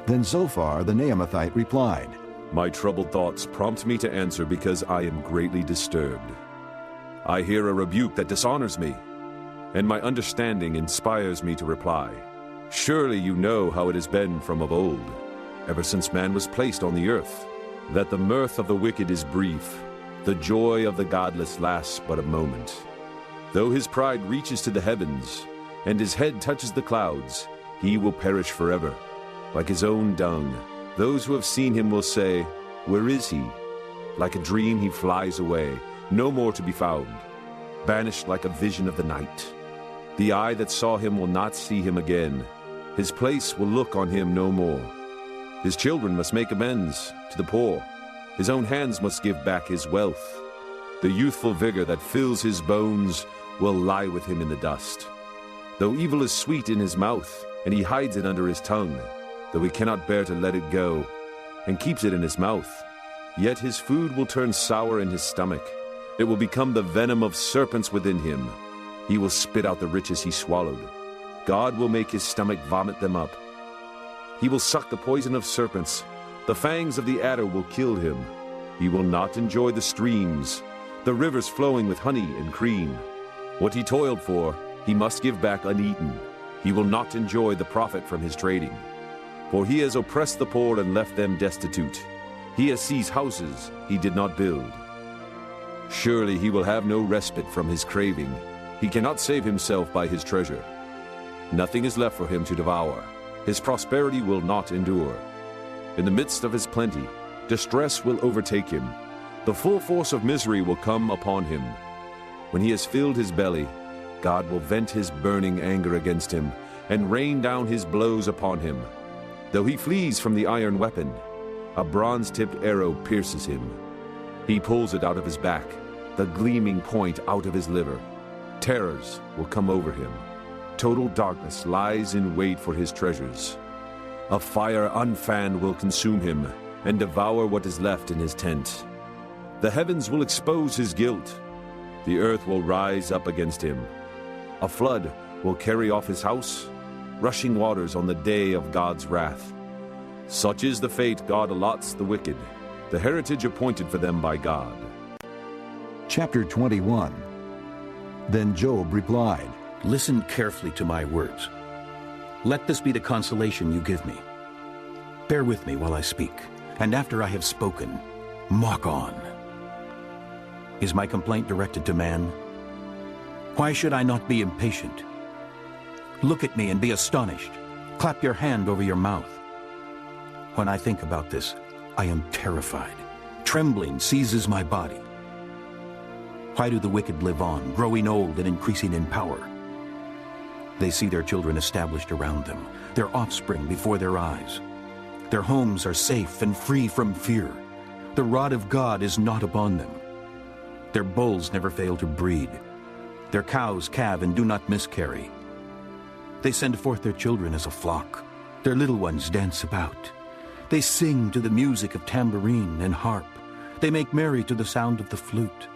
Then Zophar the Naamathite replied, My troubled thoughts prompt me to answer because I am greatly disturbed. I hear a rebuke that dishonors me, and my understanding inspires me to reply. Surely you know how it has been from of old, ever since man was placed on the earth, that the mirth of the wicked is brief, the joy of the godless lasts but a moment. Though his pride reaches to the heavens, and his head touches the clouds, he will perish forever, like his own dung. Those who have seen him will say, Where is he? Like a dream he flies away, no more to be found, banished like a vision of the night. The eye that saw him will not see him again. His place will look on him no more. His children must make amends to the poor. His own hands must give back his wealth. The youthful vigor that fills his bones will lie with him in the dust. Though evil is sweet in his mouth, and he hides it under his tongue, though he cannot bear to let it go, and keeps it in his mouth, yet his food will turn sour in his stomach. It will become the venom of serpents within him. He will spit out the riches he swallowed. God will make his stomach vomit them up. He will suck the poison of serpents. The fangs of the adder will kill him. He will not enjoy the streams, the rivers flowing with honey and cream. What he toiled for, he must give back uneaten. He will not enjoy the profit from his trading. For he has oppressed the poor and left them destitute. He has seized houses he did not build. Surely he will have no respite from his craving. He cannot save himself by his treasure. Nothing is left for him to devour. His prosperity will not endure. In the midst of his plenty, distress will overtake him. The full force of misery will come upon him. When he has filled his belly, God will vent his burning anger against him and rain down his blows upon him. Though he flees from the iron weapon, a bronze-tipped arrow pierces him. He pulls it out of his back, the gleaming point out of his liver. Terrors will come over him. Total darkness lies in wait for his treasures. A fire unfanned will consume him and devour what is left in his tent. The heavens will expose his guilt. The earth will rise up against him. A flood will carry off his house, rushing waters on the day of God's wrath. Such is the fate God allots the wicked, the heritage appointed for them by God. Chapter 21. Then Job replied, Listen carefully to my words. Let this be the consolation you give me. Bear with me while I speak, and after I have spoken, mock on. Is my complaint directed to man? Why should I not be impatient? Look at me and be astonished. Clap your hand over your mouth. When I think about this, I am terrified. Trembling seizes my body. Why do the wicked live on, growing old and increasing in power? They see their children established around them, their offspring before their eyes. Their homes are safe and free from fear. The rod of God is not upon them. Their bulls never fail to breed. Their cows calve and do not miscarry. They send forth their children as a flock. Their little ones dance about. They sing to the music of tambourine and harp. They make merry to the sound of the flute.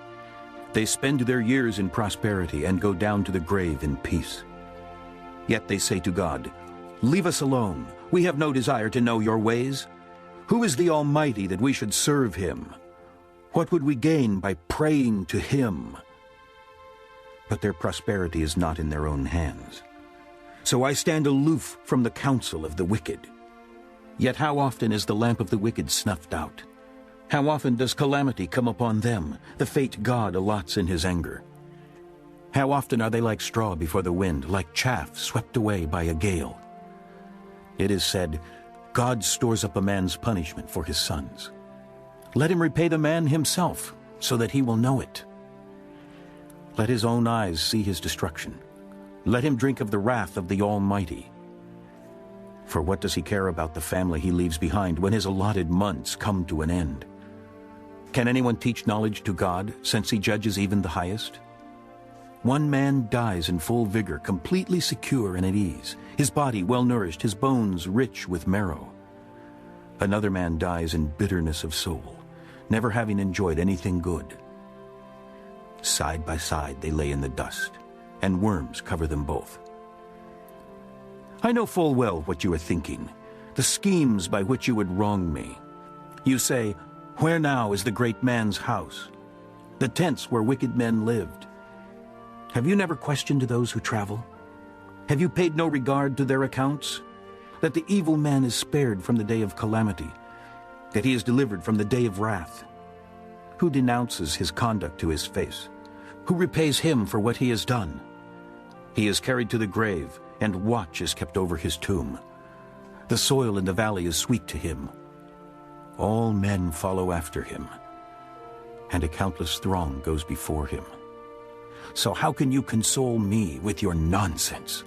They spend their years in prosperity and go down to the grave in peace. Yet they say to God, Leave us alone. We have no desire to know your ways. Who is the Almighty that we should serve him? What would we gain by praying to him? But their prosperity is not in their own hands. So I stand aloof from the counsel of the wicked. Yet how often is the lamp of the wicked snuffed out? How often does calamity come upon them, the fate God allots in his anger? How often are they like straw before the wind, like chaff swept away by a gale? It is said, God stores up a man's punishment for his sons. Let him repay the man himself, so that he will know it. Let his own eyes see his destruction. Let him drink of the wrath of the Almighty. For what does he care about the family he leaves behind when his allotted months come to an end? Can anyone teach knowledge to God, since he judges even the highest? One man dies in full vigor, completely secure and at ease, his body well-nourished, his bones rich with marrow. Another man dies in bitterness of soul, never having enjoyed anything good. Side by side they lay in the dust, and worms cover them both. I know full well what you are thinking, the schemes by which you would wrong me. You say, Where now is the great man's house, the tents where wicked men lived? Have you never questioned those who travel? Have you paid no regard to their accounts? That the evil man is spared from the day of calamity, that he is delivered from the day of wrath. Who denounces his conduct to his face? Who repays him for what he has done? He is carried to the grave, and watch is kept over his tomb. The soil in the valley is sweet to him. All men follow after him, and a countless throng goes before him. So how can you console me with your nonsense?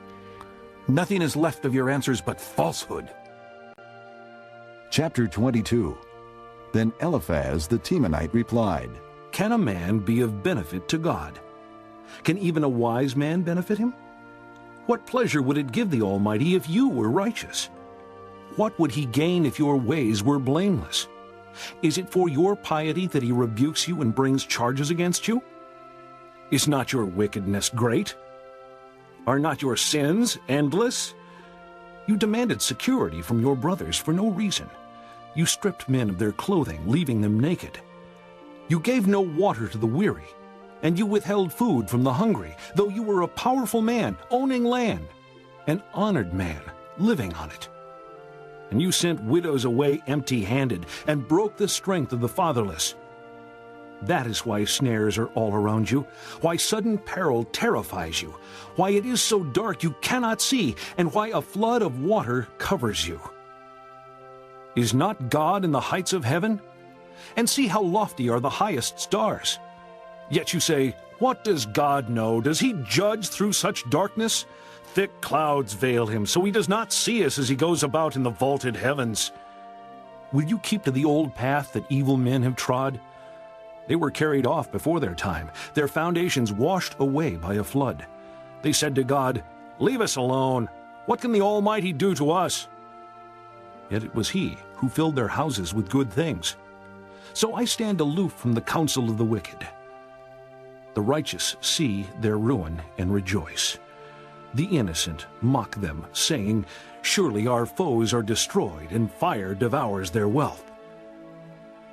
Nothing is left of your answers but falsehood. Chapter 22. Then Eliphaz the Temanite replied, Can a man be of benefit to God? Can even a wise man benefit him? What pleasure would it give the Almighty if you were righteous? What would he gain if your ways were blameless? Is it for your piety that he rebukes you and brings charges against you? Is not your wickedness great? Are not your sins endless? You demanded security from your brothers for no reason. You stripped men of their clothing, leaving them naked. You gave no water to the weary, and you withheld food from the hungry, though you were a powerful man, owning land, an honored man, living on it. And you sent widows away empty-handed, and broke the strength of the fatherless. That is why snares are all around you, why sudden peril terrifies you, why it is so dark you cannot see, and why a flood of water covers you. Is not God in the heights of heaven? And see how lofty are the highest stars. Yet you say, What does God know? Does he judge through such darkness? Thick clouds veil him, so he does not see us as he goes about in the vaulted heavens. Will you keep to the old path that evil men have trod? They were carried off before their time, their foundations washed away by a flood. They said to God, Leave us alone. What can the Almighty do to us? Yet it was he who filled their houses with good things. So I stand aloof from the counsel of the wicked. The righteous see their ruin and rejoice. The innocent mock them, saying, "Surely our foes are destroyed, and fire devours their wealth."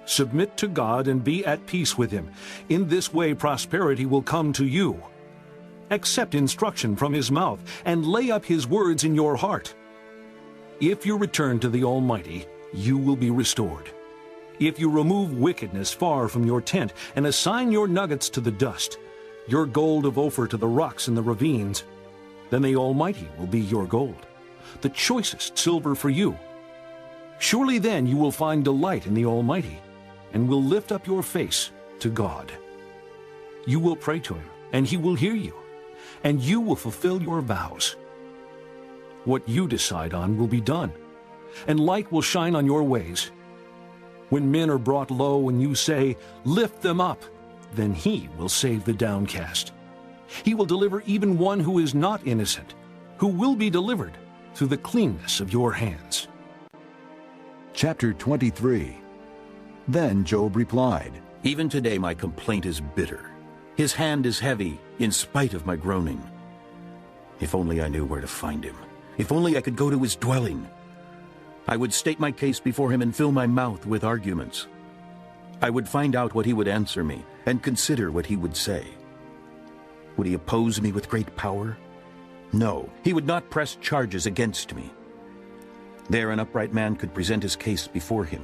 Submit to God and be at peace with him. In this way prosperity will come to you. Accept instruction from his mouth, and lay up his words in your heart. If you return to the Almighty, you will be restored. If you remove wickedness far from your tent, and assign your nuggets to the dust, your gold of Ophir to the rocks and the ravines, then the Almighty will be your gold, the choicest silver for you. Surely then you will find delight in the Almighty, and will lift up your face to God. You will pray to him, and he will hear you, and you will fulfill your vows. What you decide on will be done, and light will shine on your ways. When men are brought low and you say, "Lift them up," then he will save the downcast. He will deliver even one who is not innocent, who will be delivered through the cleanness of your hands. Chapter 23. Then Job replied, Even today my complaint is bitter. His hand is heavy, in spite of my groaning. If only I knew where to find him. If only I could go to his dwelling. I would state my case before him and fill my mouth with arguments. I would find out what he would answer me, and consider what he would say. Would he oppose me with great power? No, he would not press charges against me. There an upright man could present his case before him,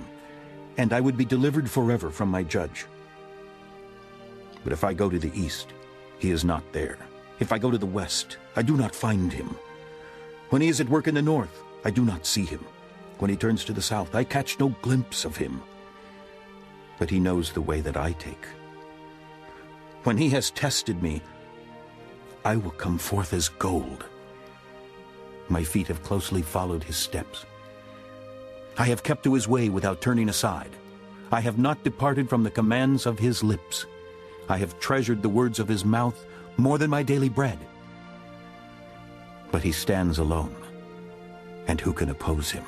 and I would be delivered forever from my judge. But if I go to the east, he is not there. If I go to the west, I do not find him. When he is at work in the north, I do not see him. When he turns to the south, I catch no glimpse of him. But he knows the way that I take. When he has tested me, I will come forth as gold. My feet have closely followed his steps. I have kept to his way without turning aside. I have not departed from the commands of his lips. I have treasured the words of his mouth more than my daily bread. But he stands alone, and who can oppose him?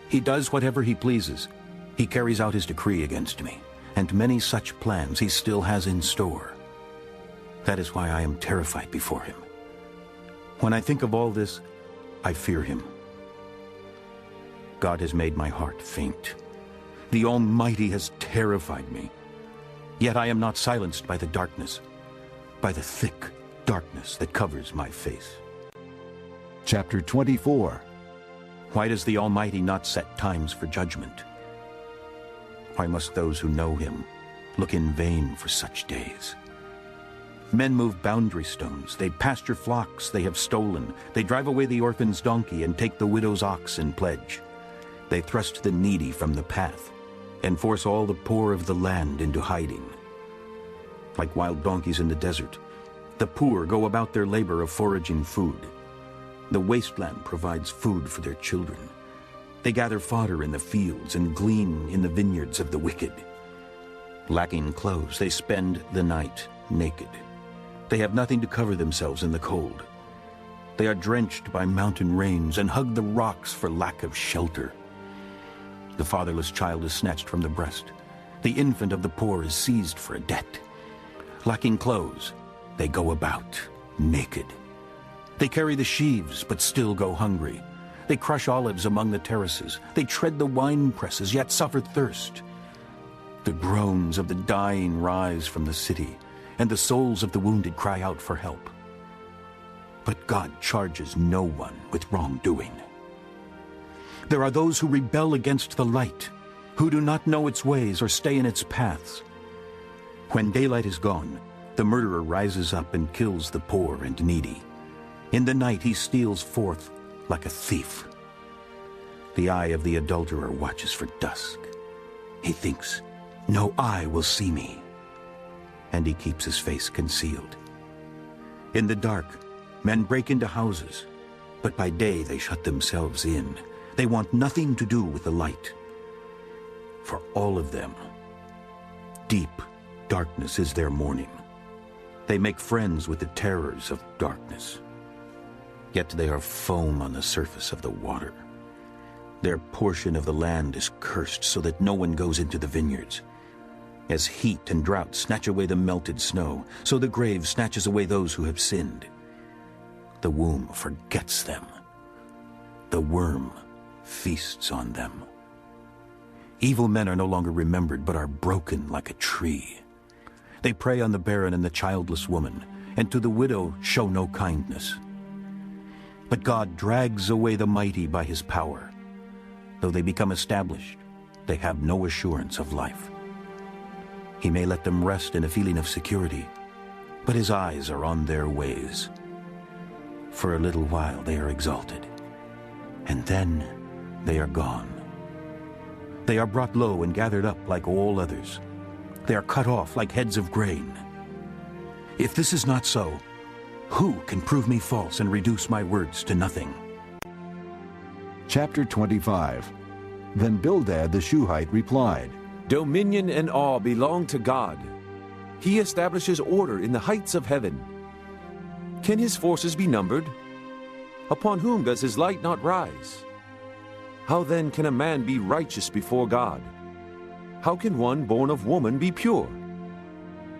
He does whatever he pleases. He carries out his decree against me, and many such plans he still has in store. That is why I am terrified before him. When I think of all this, I fear him. God has made my heart faint. The Almighty has terrified me. Yet I am not silenced by the darkness, by the thick darkness that covers my face. Chapter 24. Why does the Almighty not set times for judgment? Why must those who know him look in vain for such days? Men move boundary stones, they pasture flocks they have stolen, they drive away the orphan's donkey and take the widow's ox in pledge. They thrust the needy from the path and force all the poor of the land into hiding. Like wild donkeys in the desert, the poor go about their labor of foraging food. The wasteland provides food for their children. They gather fodder in the fields and glean in the vineyards of the wicked. Lacking clothes, they spend the night naked. They have nothing to cover themselves in the cold. They are drenched by mountain rains and hug the rocks for lack of shelter. The fatherless child is snatched from the breast. The infant of the poor is seized for a debt. Lacking clothes, they go about naked. They carry the sheaves, but still go hungry. They crush olives among the terraces. They tread the wine presses, yet suffer thirst. The groans of the dying rise from the city, and the souls of the wounded cry out for help. But God charges no one with wrongdoing. There are those who rebel against the light, who do not know its ways or stay in its paths. When daylight is gone, the murderer rises up and kills the poor and needy. In the night he steals forth like a thief. The eye of the adulterer watches for dusk. He thinks, "No eye will see me," and he keeps his face concealed. In the dark, men break into houses, but by day they shut themselves in. They want nothing to do with the light. For all of them, deep darkness is their morning. They make friends with the terrors of darkness. Yet they are foam on the surface of the water. Their portion of the land is cursed so that no one goes into the vineyards. As heat and drought snatch away the melted snow, so the grave snatches away those who have sinned. The womb forgets them. The worm feasts on them. Evil men are no longer remembered, but are broken like a tree. They prey on the barren and the childless woman, and to the widow show no kindness. But God drags away the mighty by his power. Though they become established, they have no assurance of life. He may let them rest in a feeling of security, but his eyes are on their ways. For a little while they are exalted, and then they are gone. They are brought low and gathered up like all others. They are cut off like heads of grain. If this is not so, who can prove me false and reduce my words to nothing? Chapter 25. Then Bildad the Shuhite replied, Dominion and awe belong to God. He establishes order in the heights of heaven. Can his forces be numbered? Upon whom does his light not rise? How then can a man be righteous before God? How can one born of woman be pure?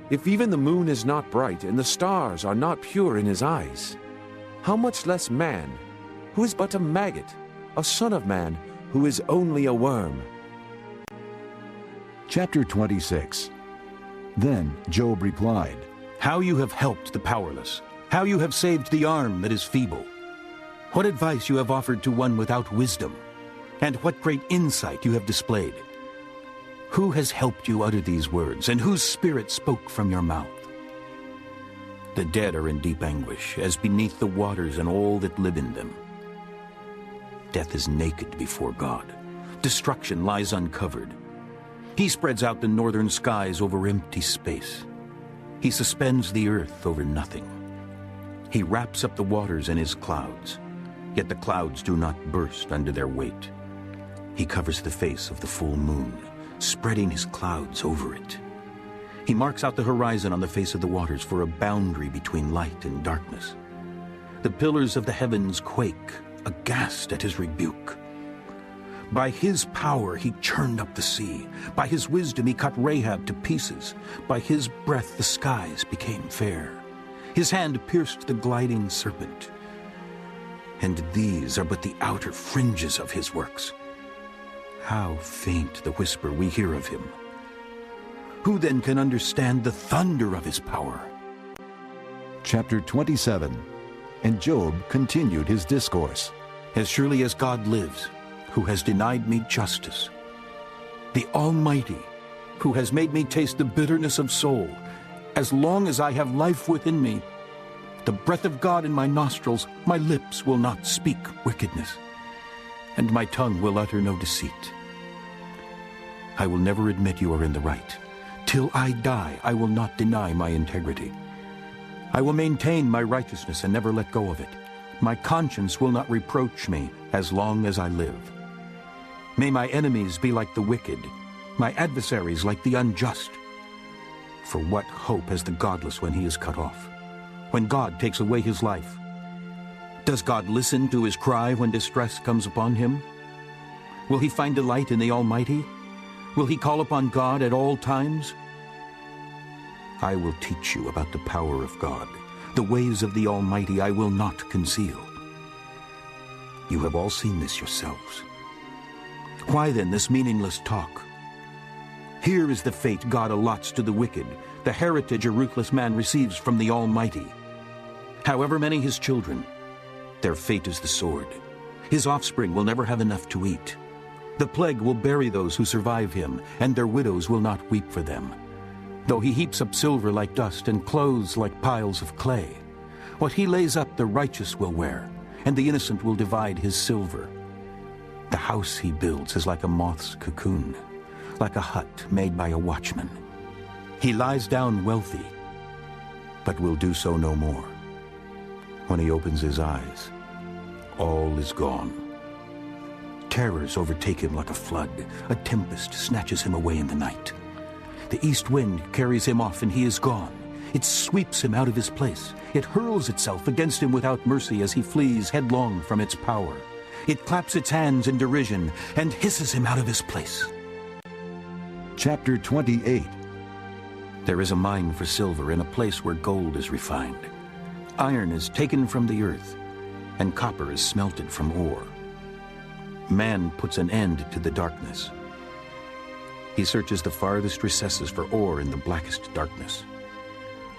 If even the moon is not bright and the stars are not pure in his eyes, how much less man, who is but a maggot, a son of man, who is only a worm? Chapter 26. Then Job replied, How you have helped the powerless, how you have saved the arm that is feeble. What advice you have offered to one without wisdom, and what great insight you have displayed. Who has helped you utter these words, and whose spirit spoke from your mouth? The dead are in deep anguish, as beneath the waters and all that live in them. Death is naked before God. Destruction lies uncovered. He spreads out the northern skies over empty space. He suspends the earth over nothing. He wraps up the waters in his clouds, yet the clouds do not burst under their weight. He covers the face of the full moon, spreading his clouds over it. He marks out the horizon on the face of the waters for a boundary between light and darkness. The pillars of the heavens quake, aghast at his rebuke. By his power he churned up the sea. By his wisdom he cut Rahab to pieces. By his breath the skies became fair. His hand pierced the gliding serpent. And these are but the outer fringes of his works. How faint the whisper we hear of him. Who then can understand the thunder of his power? Chapter 27. And Job continued his discourse. As surely as God lives, who has denied me justice, the Almighty, who has made me taste the bitterness of soul, as long as I have life within me, the breath of God in my nostrils, my lips will not speak wickedness, and my tongue will utter no deceit. I will never admit you are in the right. Till I die, I will not deny my integrity. I will maintain my righteousness and never let go of it. My conscience will not reproach me as long as I live. May my enemies be like the wicked, my adversaries like the unjust. For what hope has the godless when he is cut off? When God takes away his life? Does God listen to his cry when distress comes upon him? Will he find delight in the Almighty? Will he call upon God at all times? I will teach you about the power of God. The ways of the Almighty I will not conceal. You have all seen this yourselves. Why then this meaningless talk? Here is the fate God allots to the wicked, the heritage a ruthless man receives from the Almighty. However many his children, their fate is the sword. His offspring will never have enough to eat. The plague will bury those who survive him, and their widows will not weep for them. Though he heaps up silver like dust and clothes like piles of clay, what he lays up the righteous will wear, and the innocent will divide his silver. The house he builds is like a moth's cocoon, like a hut made by a watchman. He lies down wealthy, but will do so no more. When he opens his eyes, all is gone. Terrors overtake him like a flood. A tempest snatches him away in the night. The east wind carries him off, and he is gone. It sweeps him out of his place. It hurls itself against him without mercy as he flees headlong from its power. It claps its hands in derision and hisses him out of his place. Chapter 28. There is a mine for silver in a place where gold is refined. Iron is taken from the earth, and copper is smelted from ore. Man puts an end to the darkness. He searches the farthest recesses for ore in the blackest darkness.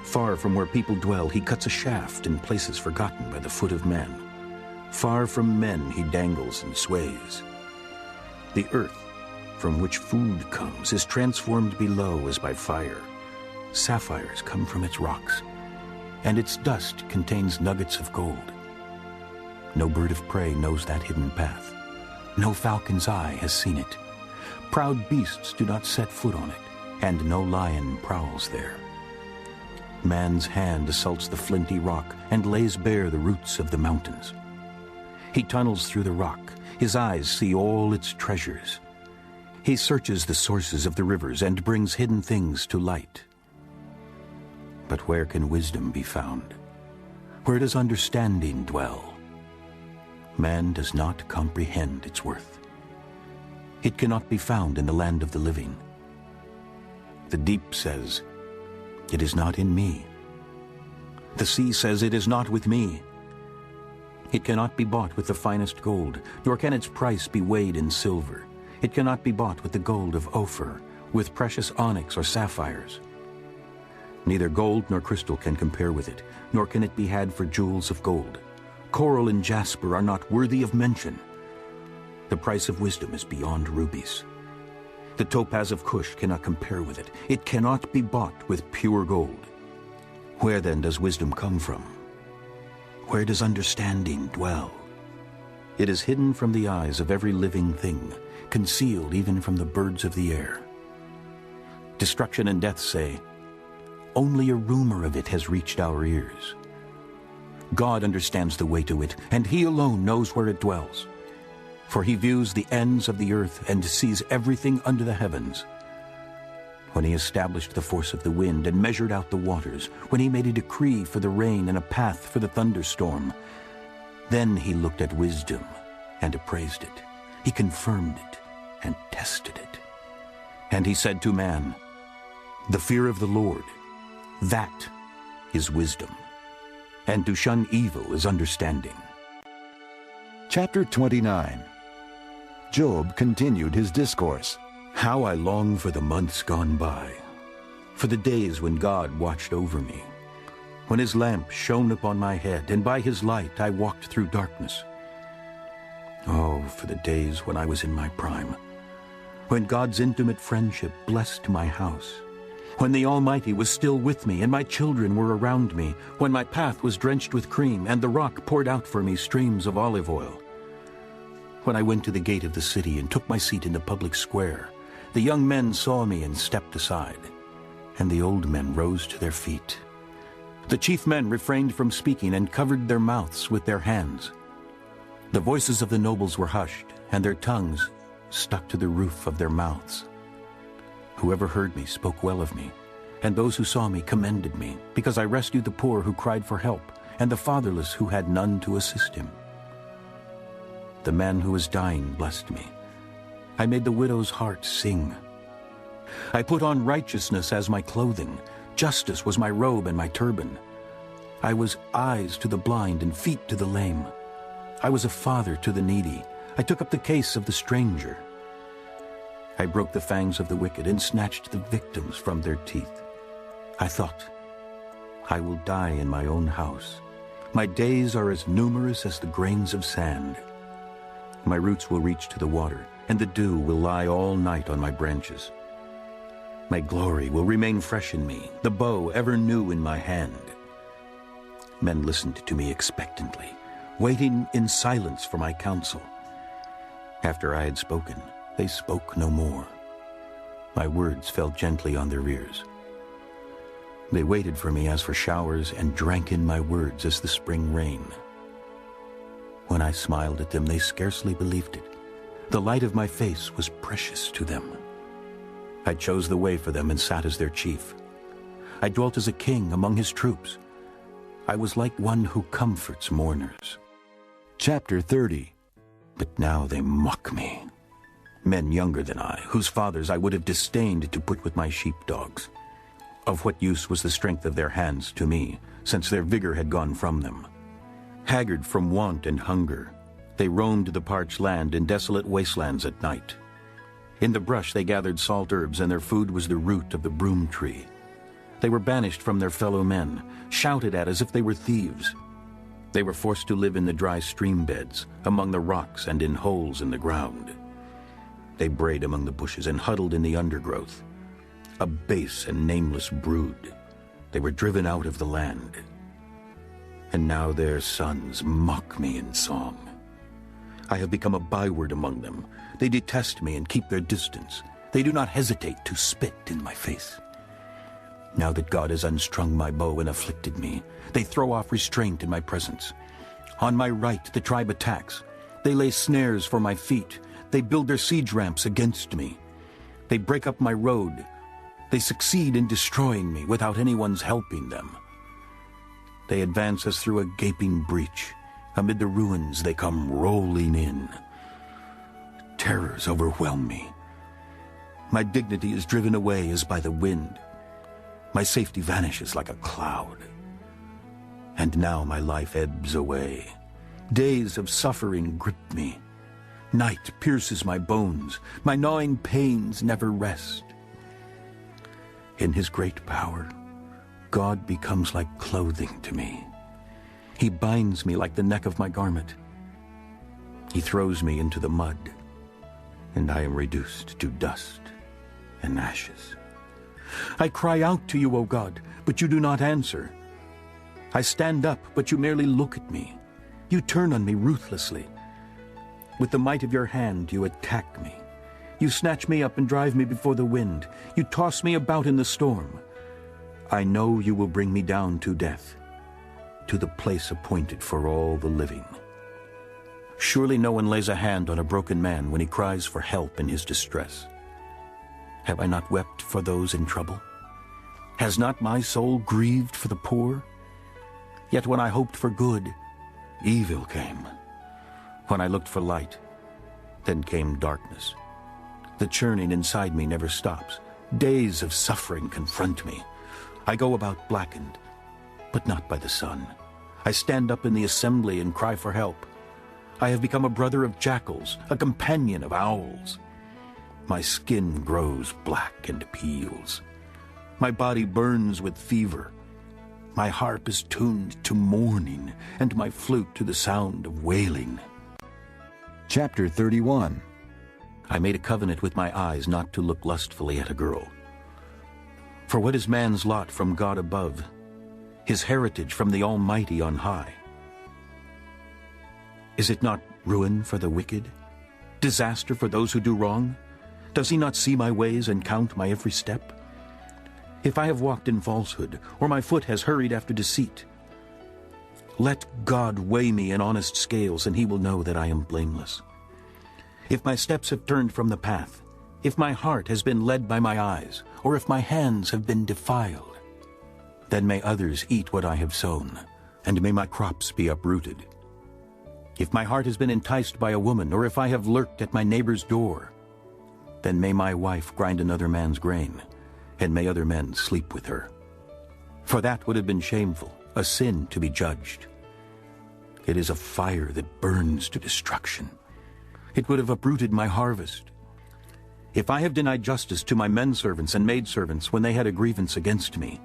Far from where people dwell, he cuts a shaft in places forgotten by the foot of men. Far from men he dangles and sways. The earth, from which food comes, is transformed below as by fire. Sapphires come from its rocks, and its dust contains nuggets of gold. No bird of prey knows that hidden path. No falcon's eye has seen it. Proud beasts do not set foot on it, and no lion prowls there. Man's hand assaults the flinty rock and lays bare the roots of the mountains. He tunnels through the rock. His eyes see all its treasures. He searches the sources of the rivers and brings hidden things to light. But where can wisdom be found? Where does understanding dwell? Man does not comprehend its worth. It cannot be found in the land of the living. The deep says, "It is not in me." The sea says, "It is not with me." It cannot be bought with the finest gold, nor can its price be weighed in silver. It cannot be bought with the gold of Ophir, with precious onyx or sapphires. Neither gold nor crystal can compare with it, nor can it be had for jewels of gold. Coral and jasper are not worthy of mention. The price of wisdom is beyond rubies. The topaz of Cush cannot compare with it. It cannot be bought with pure gold. Where then does wisdom come from? Where does understanding dwell? It is hidden from the eyes of every living thing, concealed even from the birds of the air. Destruction and death say, "Only a rumor of it has reached our ears." God understands the way to it, and he alone knows where it dwells. For he views the ends of the earth and sees everything under the heavens. When he established the force of the wind and measured out the waters, when he made a decree for the rain and a path for the thunderstorm, then he looked at wisdom and appraised it. He confirmed it and tested it. And he said to man, "The fear of the Lord, that is wisdom, and to shun evil is understanding." Chapter 29. Job continued his discourse. How I long for the months gone by, for the days when God watched over me, when his lamp shone upon my head, and by his light I walked through darkness. Oh, for the days when I was in my prime, when God's intimate friendship blessed my house, when the Almighty was still with me and my children were around me, when my path was drenched with cream and the rock poured out for me streams of olive oil. When I went to the gate of the city and took my seat in the public square, the young men saw me and stepped aside, and the old men rose to their feet. The chief men refrained from speaking and covered their mouths with their hands. The voices of the nobles were hushed, and their tongues stuck to the roof of their mouths. Whoever heard me spoke well of me, and those who saw me commended me, because I rescued the poor who cried for help, and the fatherless who had none to assist him. The man who was dying blessed me. I made the widow's heart sing. I put on righteousness as my clothing. Justice was my robe and my turban. I was eyes to the blind and feet to the lame. I was a father to the needy. I took up the case of the stranger. I broke the fangs of the wicked and snatched the victims from their teeth. I thought, I will die in my own house. My days are as numerous as the grains of sand. My roots will reach to the water, and the dew will lie all night on my branches. My glory will remain fresh in me, the bow ever new in my hand. Men listened to me expectantly, waiting in silence for my counsel. After I had spoken, they spoke no more. My words fell gently on their ears. They waited for me as for showers and drank in my words as the spring rain. When I smiled at them, they scarcely believed it. The light of my face was precious to them. I chose the way for them and sat as their chief. I dwelt as a king among his troops. I was like one who comforts mourners. Chapter 30. But now they mock me. Men younger than I, whose fathers I would have disdained to put with my sheepdogs. Of what use was the strength of their hands to me, since their vigor had gone from them? Haggard from want and hunger, they roamed the parched land in desolate wastelands at night. In the brush they gathered salt herbs, and their food was the root of the broom tree. They were banished from their fellow men, shouted at as if they were thieves. They were forced to live in the dry stream beds, among the rocks and in holes in the ground. They brayed among the bushes and huddled in the undergrowth. A base and nameless brood. They were driven out of the land. And now their sons mock me in song. I have become a byword among them. They detest me and keep their distance. They do not hesitate to spit in my face. Now that God has unstrung my bow and afflicted me, they throw off restraint in my presence. On my right the tribe attacks. They lay snares for my feet. They build their siege ramps against me. They break up my road. They succeed in destroying me without anyone's helping them. They advance us through a gaping breach. Amid the ruins they come rolling in. Terrors overwhelm me. My dignity is driven away as by the wind. My safety vanishes like a cloud. And now my life ebbs away. Days of suffering grip me. Night pierces my bones. My gnawing pains never rest. In his great power, God becomes like clothing to me. He binds me like the neck of my garment. He throws me into the mud, and I am reduced to dust and ashes. I cry out to you, O God, but you do not answer. I stand up, but you merely look at me. You turn on me ruthlessly. With the might of your hand, you attack me. You snatch me up and drive me before the wind. You toss me about in the storm. I know you will bring me down to death, to the place appointed for all the living. Surely no one lays a hand on a broken man when he cries for help in his distress. Have I not wept for those in trouble? Has not my soul grieved for the poor? Yet when I hoped for good, evil came. When I looked for light, then came darkness. The churning inside me never stops. Days of suffering confront me. I go about blackened, but not by the sun. I stand up in the assembly and cry for help. I have become a brother of jackals, a companion of owls. My skin grows black and peels. My body burns with fever. My harp is tuned to mourning, and my flute to the sound of wailing. Chapter 31. I made a covenant with my eyes not to look lustfully at a girl. For what is man's lot from God above, his heritage from the Almighty on high? Is it not ruin for the wicked, disaster for those who do wrong? Does he not see my ways and count my every step? If I have walked in falsehood, or my foot has hurried after deceit, let God weigh me in honest scales, and he will know that I am blameless. If my steps have turned from the path, if my heart has been led by my eyes, or if my hands have been defiled, then may others eat what I have sown, and may my crops be uprooted. If my heart has been enticed by a woman, or if I have lurked at my neighbor's door, then may my wife grind another man's grain, and may other men sleep with her. For that would have been shameful, a sin to be judged. It is a fire that burns to destruction. It would have uprooted my harvest. If I have denied justice to my menservants and maidservants when they had a grievance against me,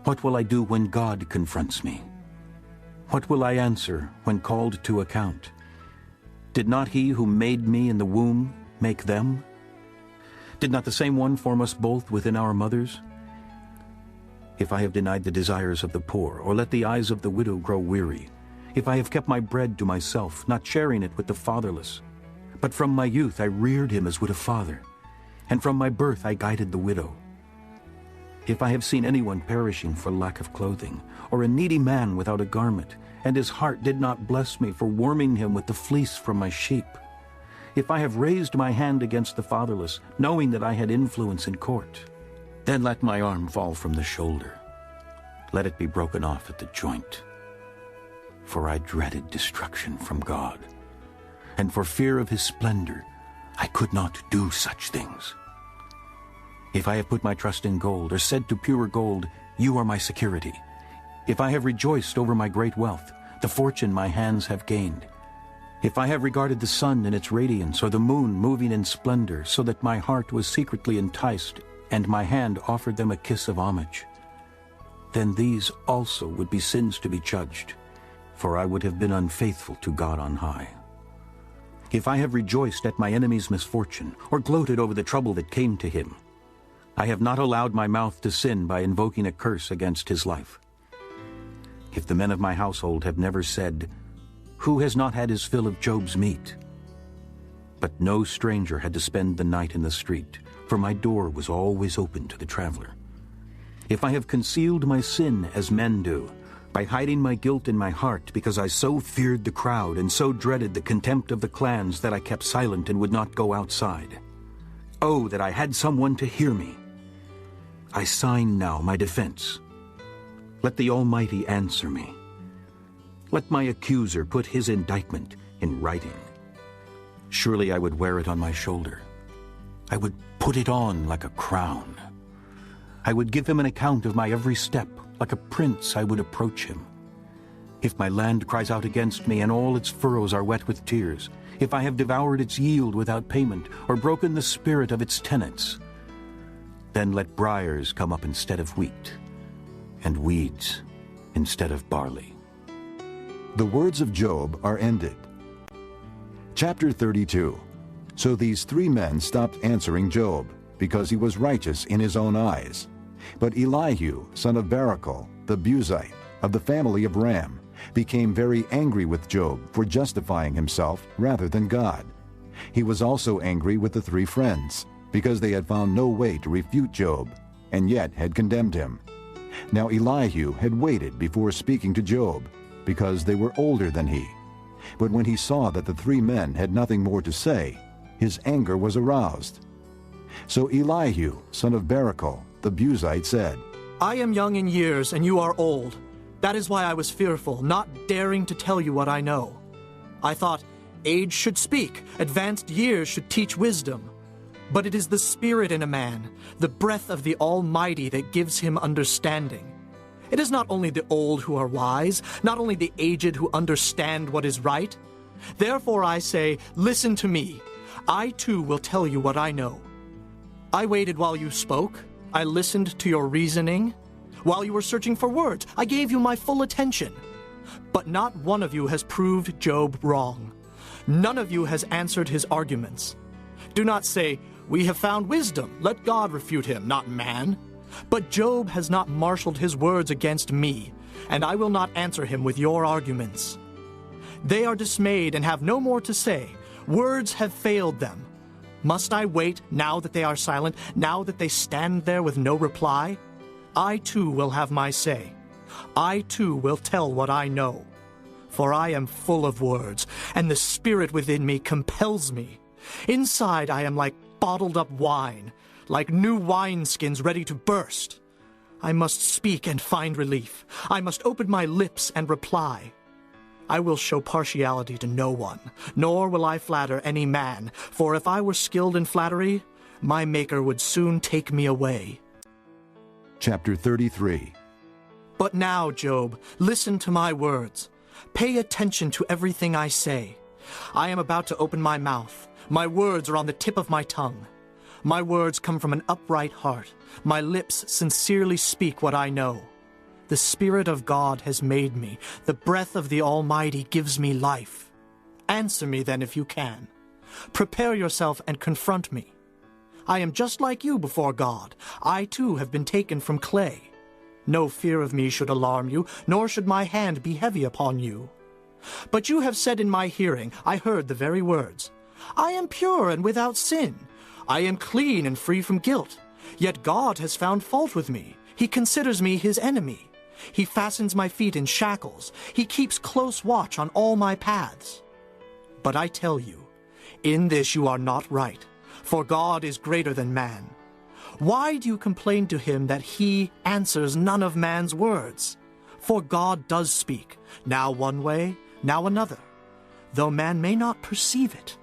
what will I do when God confronts me? What will I answer when called to account? Did not he who made me in the womb make them? Did not the same one form us both within our mothers? If I have denied the desires of the poor, or let the eyes of the widow grow weary, if I have kept my bread to myself, not sharing it with the fatherless, but from my youth I reared him as would a father, and from my birth I guided the widow. If I have seen anyone perishing for lack of clothing, or a needy man without a garment, and his heart did not bless me for warming him with the fleece from my sheep, if I have raised my hand against the fatherless, knowing that I had influence in court, then let my arm fall from the shoulder. Let it be broken off at the joint. For I dreaded destruction from God, and for fear of his splendor, I could not do such things. If I have put my trust in gold, or said to pure gold, you are my security. If I have rejoiced over my great wealth, the fortune my hands have gained. If I have regarded the sun in its radiance, or the moon moving in splendor, so that my heart was secretly enticed, and my hand offered them a kiss of homage, then these also would be sins to be judged, for I would have been unfaithful to God on high. If I have rejoiced at my enemy's misfortune, or gloated over the trouble that came to him, I have not allowed my mouth to sin by invoking a curse against his life. If the men of my household have never said, who has not had his fill of Job's meat? But no stranger had to spend the night in the street, for my door was always open to the traveler. If I have concealed my sin as men do, by hiding my guilt in my heart, because I so feared the crowd and so dreaded the contempt of the clans that I kept silent and would not go outside. Oh, that I had someone to hear me! I sign now my defense. Let the Almighty answer me. Let my accuser put his indictment in writing. Surely I would wear it on my shoulder. I would put it on like a crown. I would give him an account of my every step. Like a prince I would approach him. If my land cries out against me and all its furrows are wet with tears, if I have devoured its yield without payment, or broken the spirit of its tenants, then let briars come up instead of wheat, and weeds instead of barley. The words of Job are ended. Chapter 32. So these three men stopped answering Job, because he was righteous in his own eyes. But Elihu, son of Barachel, the Buzite, of the family of Ram, became very angry with Job for justifying himself rather than God. He was also angry with the three friends, because they had found no way to refute Job, and yet had condemned him. Now Elihu had waited before speaking to Job, because they were older than he. But when he saw that the three men had nothing more to say, his anger was aroused. So Elihu, son of Barachel, the Buzite, said, I am young in years, and you are old. That is why I was fearful, not daring to tell you what I know. I thought, age should speak, advanced years should teach wisdom. But it is the spirit in a man, the breath of the Almighty, that gives him understanding. It is not only the old who are wise, not only the aged who understand what is right. Therefore I say, listen to me. I too will tell you what I know. I waited while you spoke. I listened to your reasoning. While you were searching for words, I gave you my full attention. But not one of you has proved Job wrong. None of you has answered his arguments. Do not say, we have found wisdom. Let God refute him, not man. But Job has not marshaled his words against me, and I will not answer him with your arguments. They are dismayed and have no more to say. Words have failed them. Must I wait now that they are silent, now that they stand there with no reply? I too will have my say. I too will tell what I know. For I am full of words, and the spirit within me compels me. Inside I am like bottled up wine, like new wineskins ready to burst. I must speak and find relief. I must open my lips and reply. I will show partiality to no one, nor will I flatter any man, for if I were skilled in flattery, my Maker would soon take me away. Chapter 33. But now, Job, listen to my words. Pay attention to everything I say. I am about to open my mouth. My words are on the tip of my tongue. My words come from an upright heart. My lips sincerely speak what I know. The Spirit of God has made me. The breath of the Almighty gives me life. Answer me then if you can. Prepare yourself and confront me. I am just like you before God. I too have been taken from clay. No fear of me should alarm you, nor should my hand be heavy upon you. But you have said in my hearing, I heard the very words, I am pure and without sin. I am clean and free from guilt. Yet God has found fault with me. He considers me his enemy. He fastens my feet in shackles. He keeps close watch on all my paths. But I tell you, in this you are not right, for God is greater than man. Why do you complain to him that he answers none of man's words? For God does speak, now one way, now another, though man may not perceive it.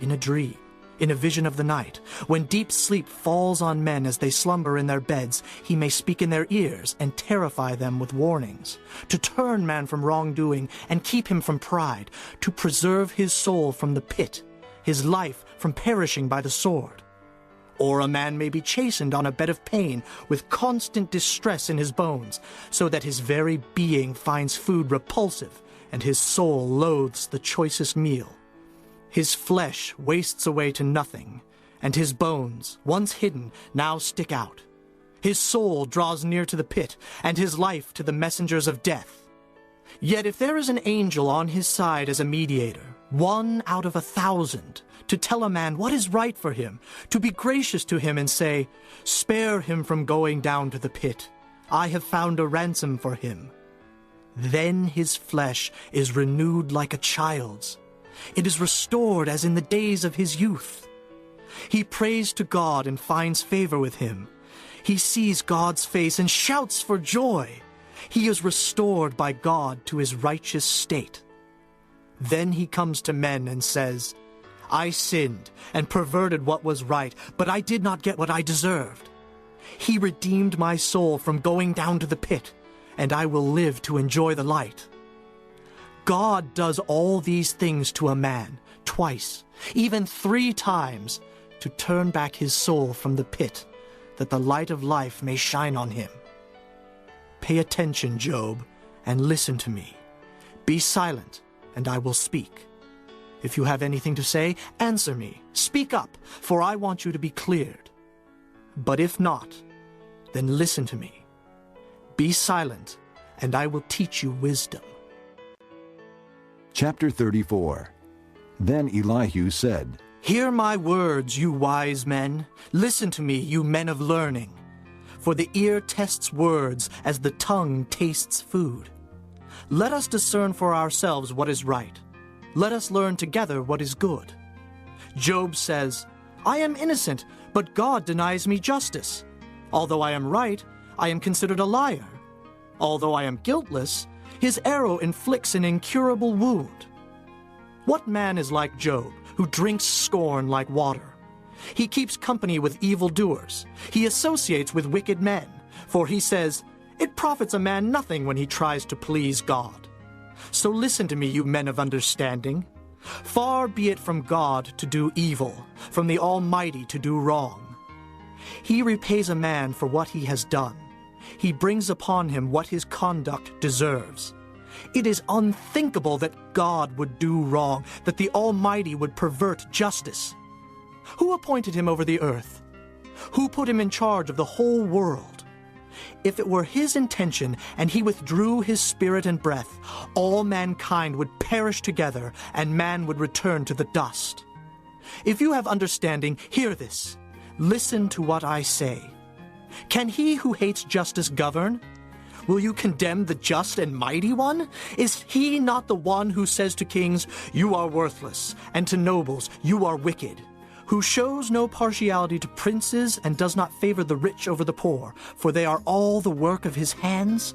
In a dream, in a vision of the night. When deep sleep falls on men as they slumber in their beds, he may speak in their ears and terrify them with warnings, to turn man from wrongdoing and keep him from pride, to preserve his soul from the pit, his life from perishing by the sword. Or a man may be chastened on a bed of pain with constant distress in his bones, so that his very being finds food repulsive and his soul loathes the choicest meal. His flesh wastes away to nothing, and his bones, once hidden, now stick out. His soul draws near to the pit, and his life to the messengers of death. Yet if there is an angel on his side as a mediator, 1 out of 1,000, to tell a man what is right for him, to be gracious to him and say, "Spare him from going down to the pit. I have found a ransom for him," then his flesh is renewed like a child's. It is restored as in the days of his youth. He prays to God and finds favor with him. He sees God's face and shouts for joy. He is restored by God to his righteous state. Then he comes to men and says, "I sinned and perverted what was right, but I did not get what I deserved. He redeemed my soul from going down to the pit, and I will live to enjoy the light." God does all these things to a man, twice, even 3 times, to turn back his soul from the pit, that the light of life may shine on him. Pay attention, Job, and listen to me. Be silent, and I will speak. If you have anything to say, answer me. Speak up, for I want you to be cleared. But if not, then listen to me. Be silent, and I will teach you wisdom. Chapter 34. Then Elihu said, "Hear my words, you wise men. Listen to me, you men of learning. For the ear tests words as the tongue tastes food. Let us discern for ourselves what is right. Let us learn together what is good. Job says, 'I am innocent, but God denies me justice. Although I am right, I am considered a liar. Although I am guiltless, his arrow inflicts an incurable wound.' What man is like Job, who drinks scorn like water? He keeps company with evildoers. He associates with wicked men, for he says, 'It profits a man nothing when he tries to please God.' So listen to me, you men of understanding. Far be it from God to do evil, from the Almighty to do wrong. He repays a man for what he has done. He brings upon him what his conduct deserves. It is unthinkable that God would do wrong, that the Almighty would pervert justice. Who appointed him over the earth? Who put him in charge of the whole world? If it were his intention and he withdrew his spirit and breath, all mankind would perish together and man would return to the dust. If you have understanding, hear this. Listen to what I say. Can he who hates justice govern? Will you condemn the just and mighty one? Is he not the one who says to kings, 'You are worthless,' and to nobles, 'You are wicked'? Who shows no partiality to princes and does not favor the rich over the poor, for they are all the work of his hands?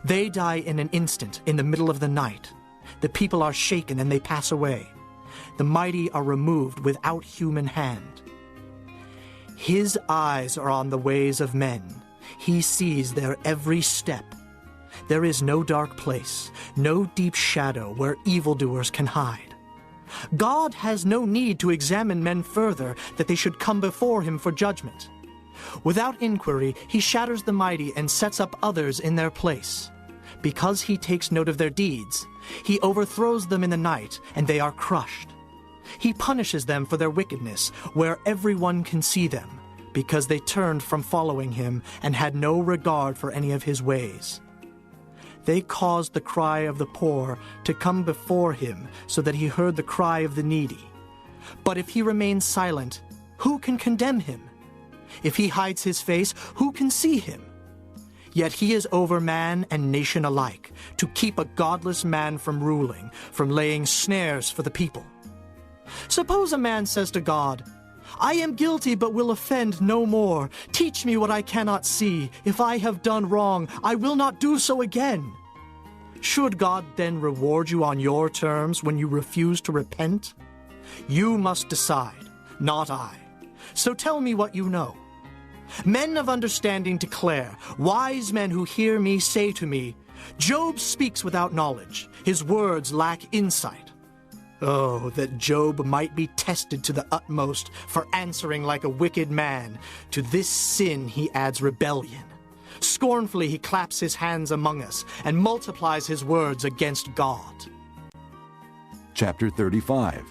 They die in an instant, in the middle of the night. The people are shaken and they pass away. The mighty are removed without human hand. His eyes are on the ways of men. He sees their every step. There is no dark place, no deep shadow where evildoers can hide. God has no need to examine men further, that they should come before him for judgment. Without inquiry, he shatters the mighty and sets up others in their place. Because he takes note of their deeds, he overthrows them in the night, and they are crushed. He punishes them for their wickedness, where everyone can see them, because they turned from following him and had no regard for any of his ways. They caused the cry of the poor to come before him, so that he heard the cry of the needy. But if he remains silent, who can condemn him? If he hides his face, who can see him? Yet he is over man and nation alike, to keep a godless man from ruling, from laying snares for the people. Suppose a man says to God, 'I am guilty but will offend no more. Teach me what I cannot see. If I have done wrong, I will not do so again.' Should God then reward you on your terms when you refuse to repent? You must decide, Not I. So tell me what you know. Men of understanding declare, wise men who hear me say to me, Job speaks without knowledge. His words lack insight. Oh, that Job might be tested to the utmost for answering like a wicked man. To this sin he adds rebellion. Scornfully he claps his hands among us and multiplies his words against God. Chapter 35.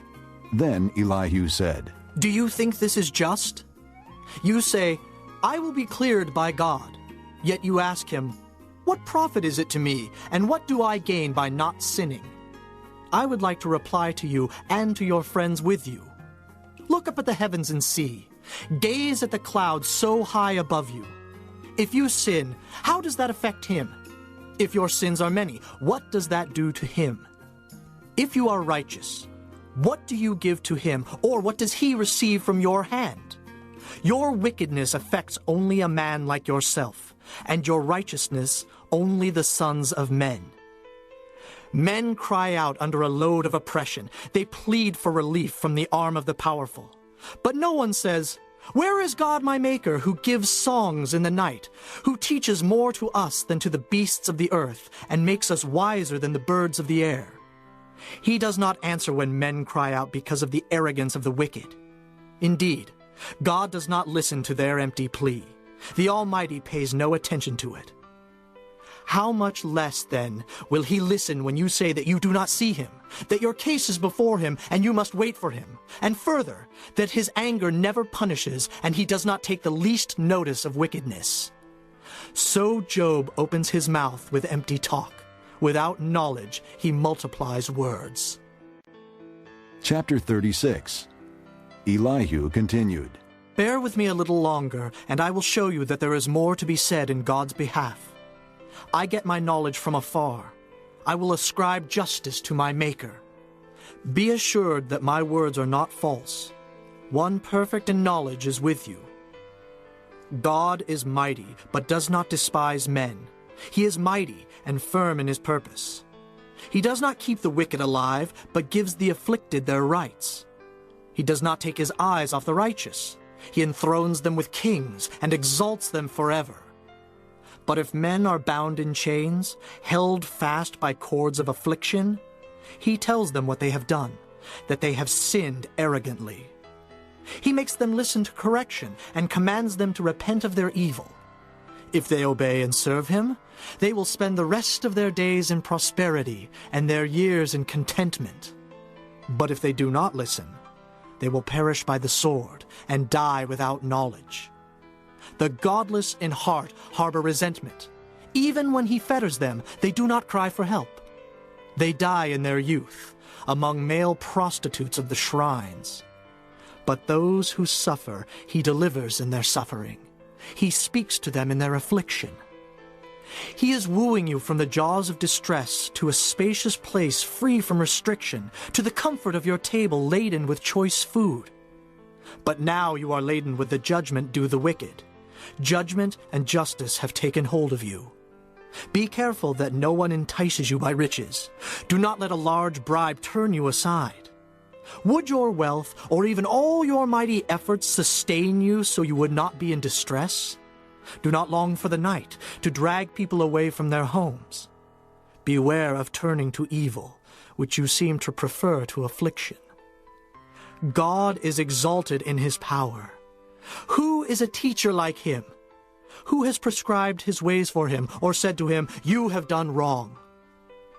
Then Elihu said, Do you think this is just? You say, I will be cleared by God. Yet you ask him, what profit is it to me, and what do I gain by not sinning? I would like to reply to you and to your friends with you. Look up at the heavens and see. Gaze at the clouds so high above you. If you sin, how does that affect him? If your sins are many, what does that do to him? If you are righteous, what do you give to him, or what does he receive from your hand? Your wickedness affects only a man like yourself, and your righteousness only the sons of men. Men cry out under a load of oppression. They plead for relief from the arm of the powerful. But no one says, Where is God my Maker, who gives songs in the night, who teaches more to us than to the beasts of the earth, and makes us wiser than the birds of the air? He does not answer when men cry out because of the arrogance of the wicked. Indeed, God does not listen to their empty plea. The Almighty pays no attention to it. How much less, then, will he listen when you say that you do not see him, that your case is before him and you must wait for him, and further, that his anger never punishes and he does not take the least notice of wickedness? So Job opens his mouth with empty talk. Without knowledge, he multiplies words. Chapter 36. Elihu continued, Bear with me a little longer, and I will show you that there is more to be said in God's behalf. I get my knowledge from afar. I will ascribe justice to my Maker. Be assured that my words are not false. One perfect in knowledge is with you. God is mighty, but does not despise men. He is mighty and firm in his purpose. He does not keep the wicked alive, but gives the afflicted their rights. He does not take his eyes off the righteous. He enthrones them with kings and exalts them forever. But if men are bound in chains, held fast by cords of affliction, he tells them what they have done, that they have sinned arrogantly. He makes them listen to correction and commands them to repent of their evil. If they obey and serve him, they will spend the rest of their days in prosperity and their years in contentment. But if they do not listen, they will perish by the sword and die without knowledge. The godless in heart harbor resentment. Even when he fetters them, they do not cry for help. They die in their youth, among male prostitutes of the shrines. But those who suffer, he delivers in their suffering. He speaks to them in their affliction. He is wooing you from the jaws of distress to a spacious place free from restriction, to the comfort of your table laden with choice food. But now you are laden with the judgment due the wicked. Judgment and justice have taken hold of you. Be careful that no one entices you by riches. Do not let a large bribe turn you aside. Would your wealth, or even all your mighty efforts, sustain you so you would not be in distress? Do not long for the night, to drag people away from their homes. Beware of turning to evil, which you seem to prefer to affliction. God is exalted in his power. Who is a teacher like him? Who has prescribed his ways for him, or said to him, "You have done wrong"?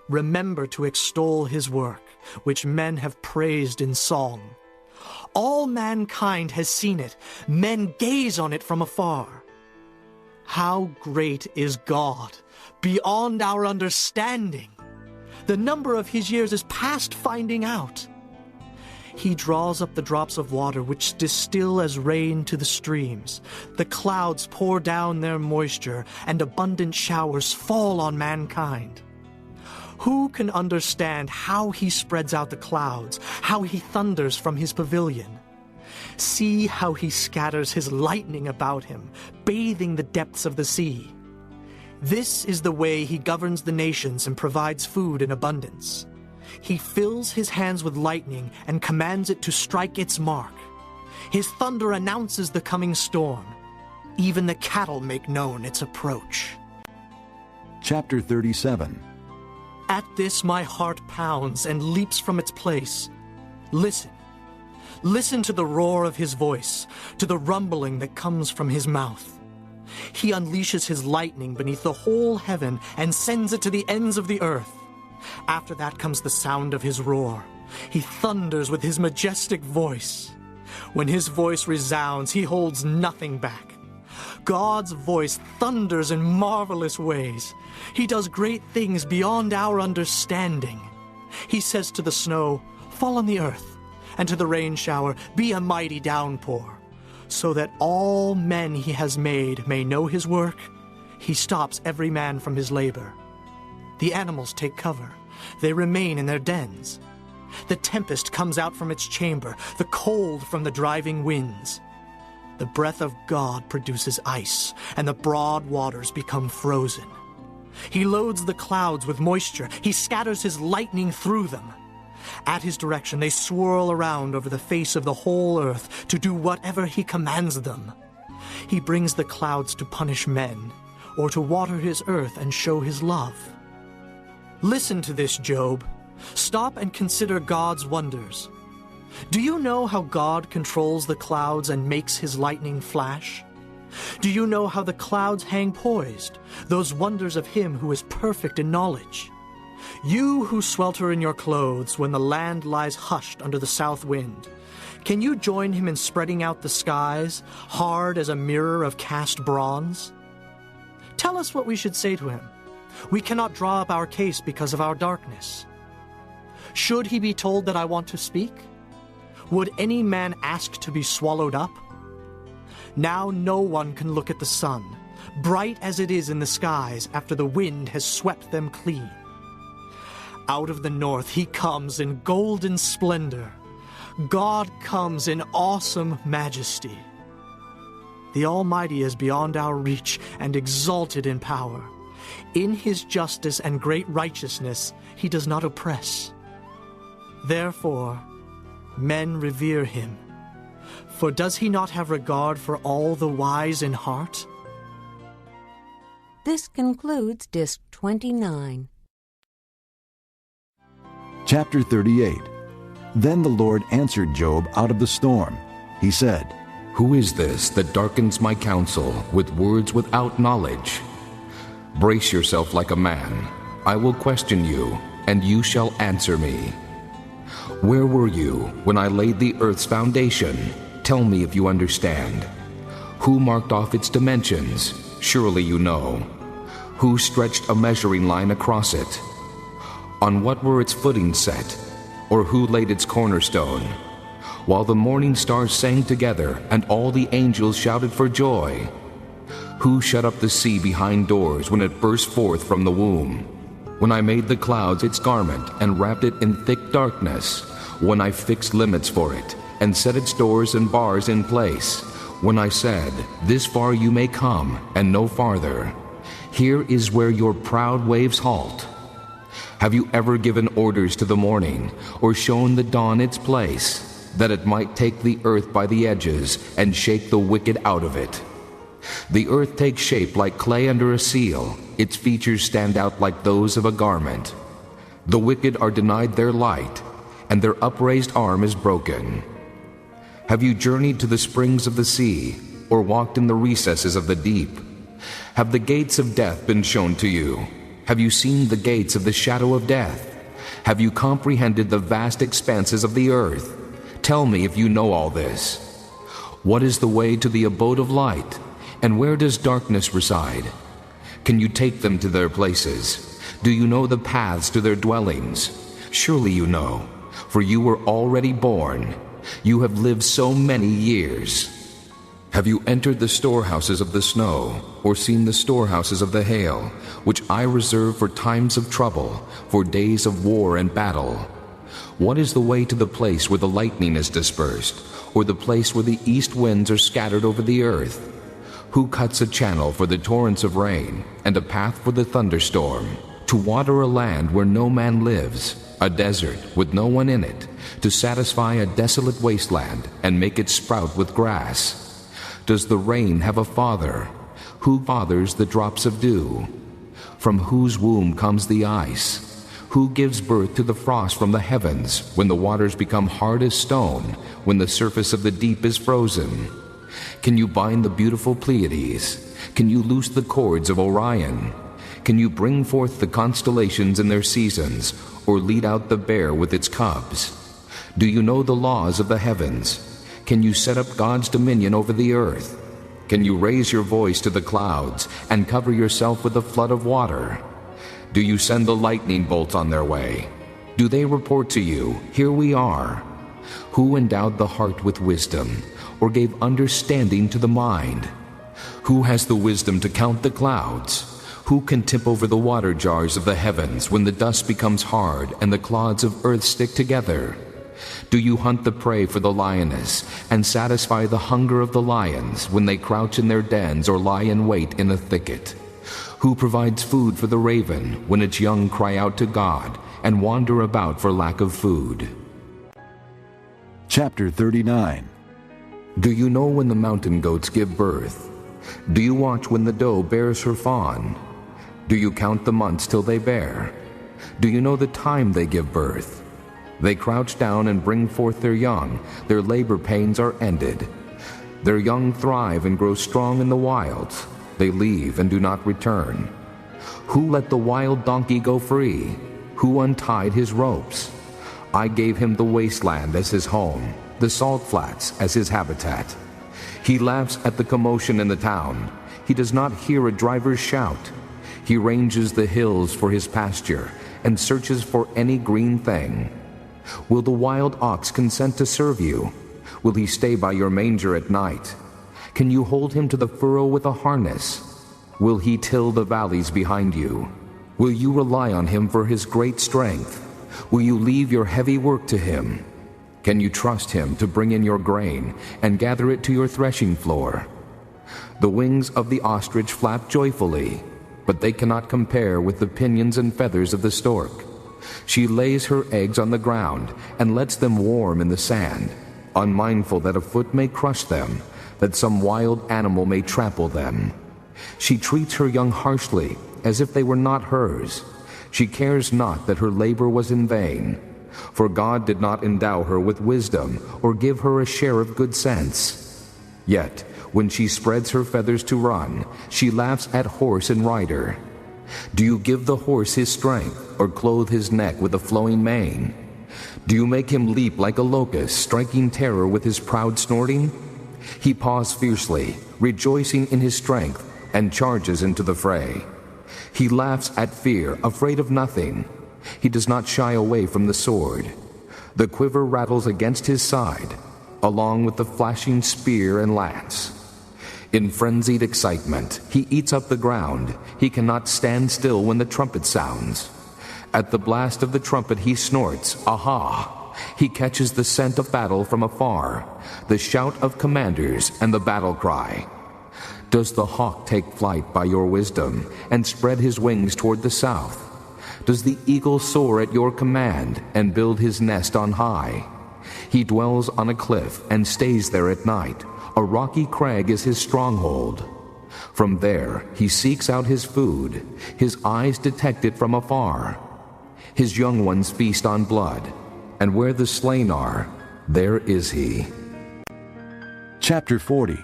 Remember to extol his work, which men have praised in song. All mankind has seen it. Men gaze on it from afar. How great is God, beyond our understanding! The number of his years is past finding out. He draws up the drops of water which distill as rain to the streams. The clouds pour down their moisture, and abundant showers fall on mankind. Who can understand how he spreads out the clouds, how he thunders from his pavilion? See how he scatters his lightning about him, bathing the depths of the sea. This is the way he governs the nations and provides food in abundance. He fills his hands with lightning and commands it to strike its mark. His thunder announces the coming storm. Even the cattle make known its approach. Chapter 37. At this my heart pounds and leaps from its place. Listen. Listen to the roar of his voice, to the rumbling that comes from his mouth. He unleashes his lightning beneath the whole heaven and sends it to the ends of the earth. After that comes the sound of his roar. He thunders with his majestic voice. When his voice resounds, he holds nothing back. God's voice thunders in marvelous ways. He does great things beyond our understanding. He says to the snow, "Fall on the earth," and to the rain shower, "Be a mighty downpour," so that all men he has made may know his work. He stops every man from his labor. The animals take cover. They remain in their dens. The tempest comes out from its chamber, the cold from the driving winds. The breath of God produces ice, and the broad waters become frozen. He loads the clouds with moisture. He scatters his lightning through them. At his direction, they swirl around over the face of the whole earth to do whatever he commands them. He brings the clouds to punish men, or to water his earth and show his love. Listen to this, Job. Stop and consider God's wonders. Do you know how God controls the clouds and makes his lightning flash? Do you know how the clouds hang poised, those wonders of him who is perfect in knowledge? You who swelter in your clothes when the land lies hushed under the south wind, can you join him in spreading out the skies, hard as a mirror of cast bronze? Tell us what we should say to him. We cannot draw up our case because of our darkness. Should he be told that I want to speak? Would any man ask to be swallowed up? Now no one can look at the sun, bright as it is in the skies after the wind has swept them clean. Out of the north he comes in golden splendor. God comes in awesome majesty. The Almighty is beyond our reach and exalted in power. In his justice and great righteousness he does not oppress. Therefore, men revere him. For does he not have regard for all the wise in heart? This concludes Disc 29. Chapter 38. Then the Lord answered Job out of the storm. He said, Who is this that darkens my counsel with words without knowledge? Brace yourself like a man. I will question you, and you shall answer me. Where were you when I laid the earth's foundation? Tell me if you understand. Who marked off its dimensions? Surely you know. Who stretched a measuring line across it? On what were its footings set? Or who laid its cornerstone? While the morning stars sang together and all the angels shouted for joy. Who shut up the sea behind doors when it burst forth from the womb? When I made the clouds its garment and wrapped it in thick darkness, when I fixed limits for it and set its doors and bars in place, when I said, This far you may come and no farther. Here is where your proud waves halt. Have you ever given orders to the morning, or shown the dawn its place, that it might take the earth by the edges and shake the wicked out of it? The earth takes shape like clay under a seal. Its features stand out like those of a garment. The wicked are denied their light, and their upraised arm is broken. Have you journeyed to the springs of the sea, or walked in the recesses of the deep? Have the gates of death been shown to you? Have you seen the gates of the shadow of death? Have you comprehended the vast expanses of the earth? Tell me if you know all this. What is the way to the abode of light? And where does darkness reside? Can you take them to their places? Do you know the paths to their dwellings? Surely you know, for you were already born. You have lived so many years. Have you entered the storehouses of the snow, or seen the storehouses of the hail, which I reserve for times of trouble, for days of war and battle? What is the way to the place where the lightning is dispersed, or the place where the east winds are scattered over the earth? Who cuts a channel for the torrents of rain, and a path for the thunderstorm, to water a land where no man lives, a desert with no one in it, to satisfy a desolate wasteland and make it sprout with grass? Does the rain have a father? Who fathers the drops of dew? From whose womb comes the ice? Who gives birth to the frost from the heavens, when the waters become hard as stone, when the surface of the deep is frozen? Can you bind the beautiful Pleiades? Can you loose the cords of Orion? Can you bring forth the constellations in their seasons, or lead out the bear with its cubs? Do you know the laws of the heavens? Can you set up God's dominion over the earth? Can you raise your voice to the clouds and cover yourself with a flood of water? Do you send the lightning bolts on their way? Do they report to you, "Here we are"? Who endowed the heart with wisdom, or gave understanding to the mind? Who has the wisdom to count the clouds? Who can tip over the water jars of the heavens when the dust becomes hard and the clods of earth stick together? Do you hunt the prey for the lioness and satisfy the hunger of the lions when they crouch in their dens or lie in wait in a thicket? Who provides food for the raven when its young cry out to God and wander about for lack of food? Chapter 39. Do you know when the mountain goats give birth? Do you watch when the doe bears her fawn? Do you count the months till they bear? Do you know the time they give birth? They crouch down and bring forth their young. Their labor pains are ended. Their young thrive and grow strong in the wilds. They leave and do not return. Who let the wild donkey go free? Who untied his ropes? I gave him the wasteland as his home, the salt flats as his habitat. He laughs at the commotion in the town. He does not hear a driver's shout. He ranges the hills for his pasture and searches for any green thing. Will the wild ox consent to serve you? Will he stay by your manger at night? Can you hold him to the furrow with a harness? Will he till the valleys behind you? Will you rely on him for his great strength? Will you leave your heavy work to him? Can you trust him to bring in your grain and gather it to your threshing floor? The wings of the ostrich flap joyfully, but they cannot compare with the pinions and feathers of the stork. She lays her eggs on the ground and lets them warm in the sand, unmindful that a foot may crush them, that some wild animal may trample them. She treats her young harshly, as if they were not hers. She cares not that her labor was in vain, for God did not endow her with wisdom or give her a share of good sense. Yet, when she spreads her feathers to run, she laughs at horse and rider. Do you give the horse his strength, or clothe his neck with a flowing mane? Do you make him leap like a locust, striking terror with his proud snorting? He paws fiercely, rejoicing in his strength, and charges into the fray. He laughs at fear, afraid of nothing. He does not shy away from the sword. The quiver rattles against his side, along with the flashing spear and lance. In frenzied excitement, he eats up the ground. He cannot stand still when the trumpet sounds. At the blast of the trumpet he snorts, "Aha!" He catches the scent of battle from afar, the shout of commanders and the battle cry. Does the hawk take flight by your wisdom and spread his wings toward the south? Does the eagle soar at your command and build his nest on high? He dwells on a cliff and stays there at night. A rocky crag is his stronghold. From there he seeks out his food. His eyes detect it from afar. His young ones feast on blood, and where the slain are, there is he. Chapter 40.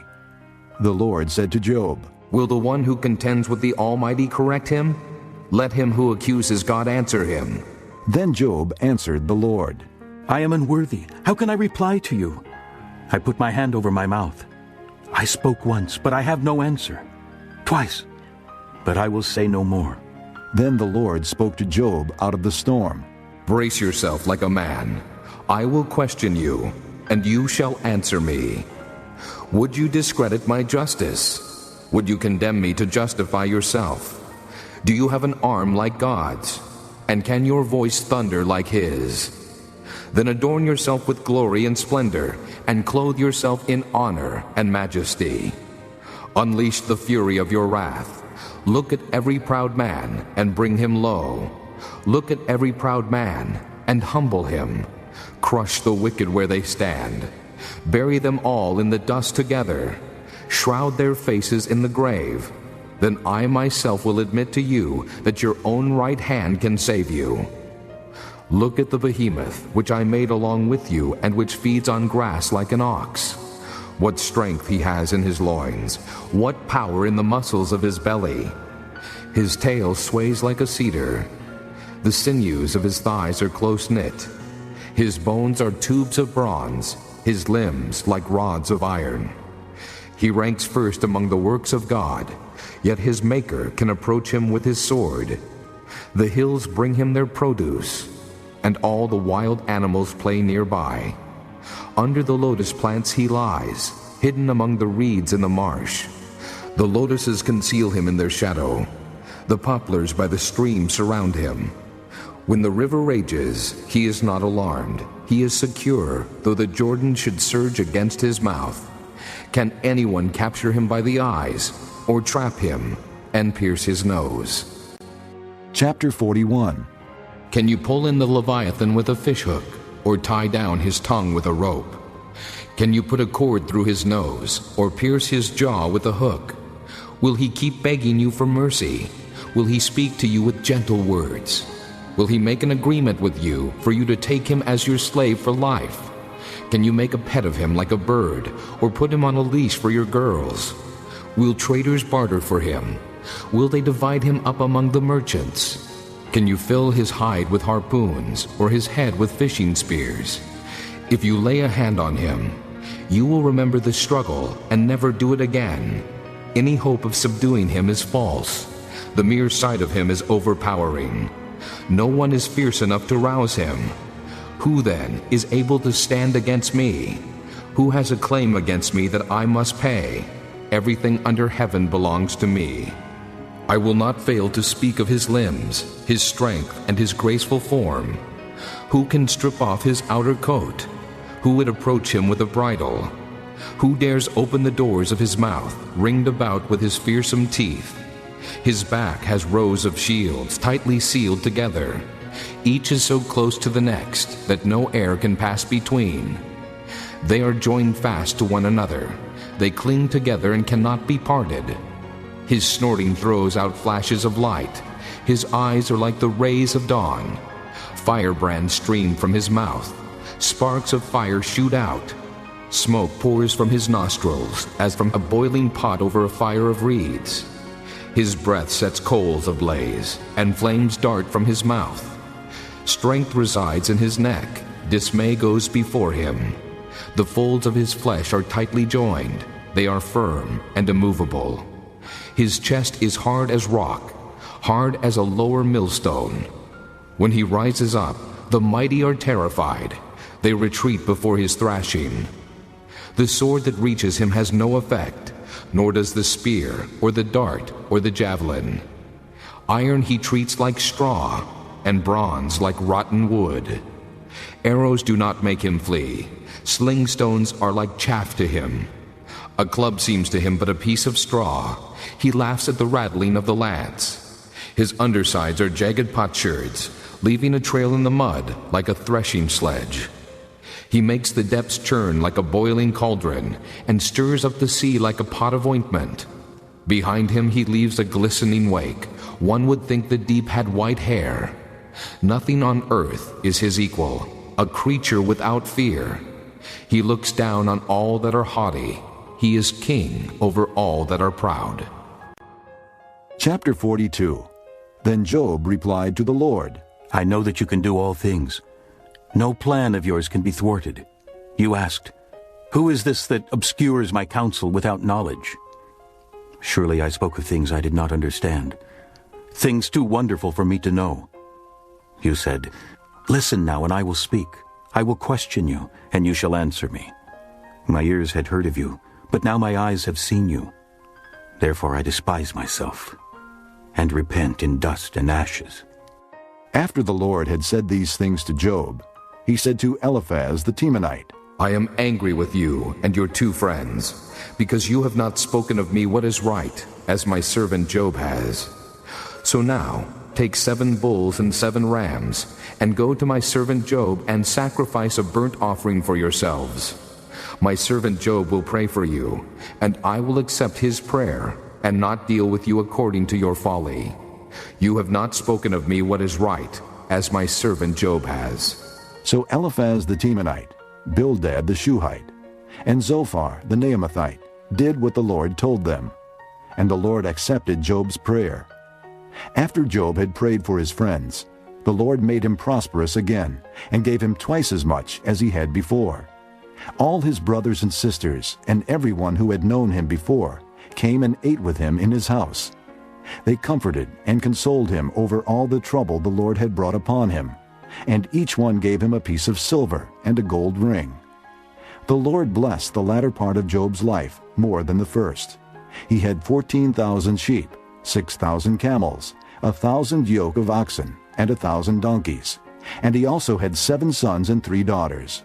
The Lord said to Job, Will the one who contends with the Almighty correct him? Let him who accuses God answer him. Then Job answered the Lord, I am unworthy. How can I reply to you? I put my hand over my mouth. I spoke once, but I have no answer. Twice, but I will say no more. Then the Lord spoke to Job out of the storm. Brace yourself like a man. I will question you, and you shall answer me. Would you discredit my justice? Would you condemn me to justify yourself? Do you have an arm like God's? And can your voice thunder like his? Then adorn yourself with glory and splendor, and clothe yourself in honor and majesty. Unleash the fury of your wrath. Look at every proud man and bring him low. Look at every proud man and humble him. Crush the wicked where they stand. Bury them all in the dust together. Shroud their faces in the grave. Then I myself will admit to you that your own right hand can save you. Look at the behemoth, which I made along with you, and which feeds on grass like an ox. What strength he has in his loins, what power in the muscles of his belly. His tail sways like a cedar. The sinews of his thighs are close-knit. His bones are tubes of bronze, his limbs like rods of iron. He ranks first among the works of God, yet his Maker can approach him with his sword. The hills bring him their produce, and all the wild animals play nearby. Under the lotus plants he lies, hidden among the reeds in the marsh. The lotuses conceal him in their shadow. The poplars by the stream surround him. When the river rages, he is not alarmed. He is secure, though the Jordan should surge against his mouth. Can anyone capture him by the eyes, or trap him and pierce his nose? Chapter 41. Can you pull in the Leviathan with a fishhook, or tie down his tongue with a rope? Can you put a cord through his nose, or pierce his jaw with a hook? Will he keep begging you for mercy? Will he speak to you with gentle words? Will he make an agreement with you for you to take him as your slave for life? Can you make a pet of him like a bird, or put him on a leash for your girls? Will traders barter for him? Will they divide him up among the merchants? Can you fill his hide with harpoons, or his head with fishing spears? If you lay a hand on him, you will remember the struggle and never do it again. Any hope of subduing him is false. The mere sight of him is overpowering. No one is fierce enough to rouse him. Who then is able to stand against me? Who has a claim against me that I must pay? Everything under heaven belongs to me. I will not fail to speak of his limbs, his strength, and his graceful form. Who can strip off his outer coat? Who would approach him with a bridle? Who dares open the doors of his mouth, ringed about with his fearsome teeth? His back has rows of shields, tightly sealed together. Each is so close to the next that no air can pass between. They are joined fast to one another. They cling together and cannot be parted. His snorting throws out flashes of light. His eyes are like the rays of dawn. Firebrands stream from his mouth. Sparks of fire shoot out. Smoke pours from his nostrils, as from a boiling pot over a fire of reeds. His breath sets coals ablaze, and flames dart from his mouth. Strength resides in his neck. Dismay goes before him. The folds of his flesh are tightly joined. They are firm and immovable. His chest is hard as rock, hard as a lower millstone. When he rises up, the mighty are terrified. They retreat before his thrashing. The sword that reaches him has no effect, nor does the spear, or the dart, or the javelin. Iron he treats like straw, and bronze like rotten wood. Arrows do not make him flee. Sling stones are like chaff to him. A club seems to him but a piece of straw. He laughs at the rattling of the lance. His undersides are jagged potsherds, leaving a trail in the mud like a threshing sledge. He makes the depths churn like a boiling cauldron, and stirs up the sea like a pot of ointment. Behind him he leaves a glistening wake. One would think the deep had white hair. Nothing on earth is his equal, a creature without fear. He looks down on all that are haughty. He is king over all that are proud. Chapter 42. Then Job replied to the Lord, I know that you can do all things. No plan of yours can be thwarted. You asked, who is this that obscures my counsel without knowledge? Surely I spoke of things I did not understand, things too wonderful for me to know. You said, listen now, and I will speak. I will question you, and you shall answer me. My ears had heard of you, but now my eyes have seen you. Therefore I despise myself, and repent in dust and ashes. After the Lord had said these things to Job, he said to Eliphaz the Temanite, I am angry with you and your 2 friends, because you have not spoken of me what is right, as my servant Job has. So now, take 7 bulls and 7 rams, and go to my servant Job and sacrifice a burnt offering for yourselves. My servant Job will pray for you, and I will accept his prayer, and not deal with you according to your folly. You have not spoken of me what is right, as my servant Job has. So Eliphaz the Temanite, Bildad the Shuhite, and Zophar the Naamathite did what the Lord told them, and the Lord accepted Job's prayer. After Job had prayed for his friends, the Lord made him prosperous again, and gave him twice as much as he had before. All his brothers and sisters, and everyone who had known him before, came and ate with him in his house. They comforted and consoled him over all the trouble the Lord had brought upon him, and each one gave him a piece of silver and a gold ring. The Lord blessed the latter part of Job's life more than the first. He had 14,000 sheep, 6,000 camels, 1,000 yoke of oxen, and 1,000 donkeys. And he also had 7 sons and 3 daughters.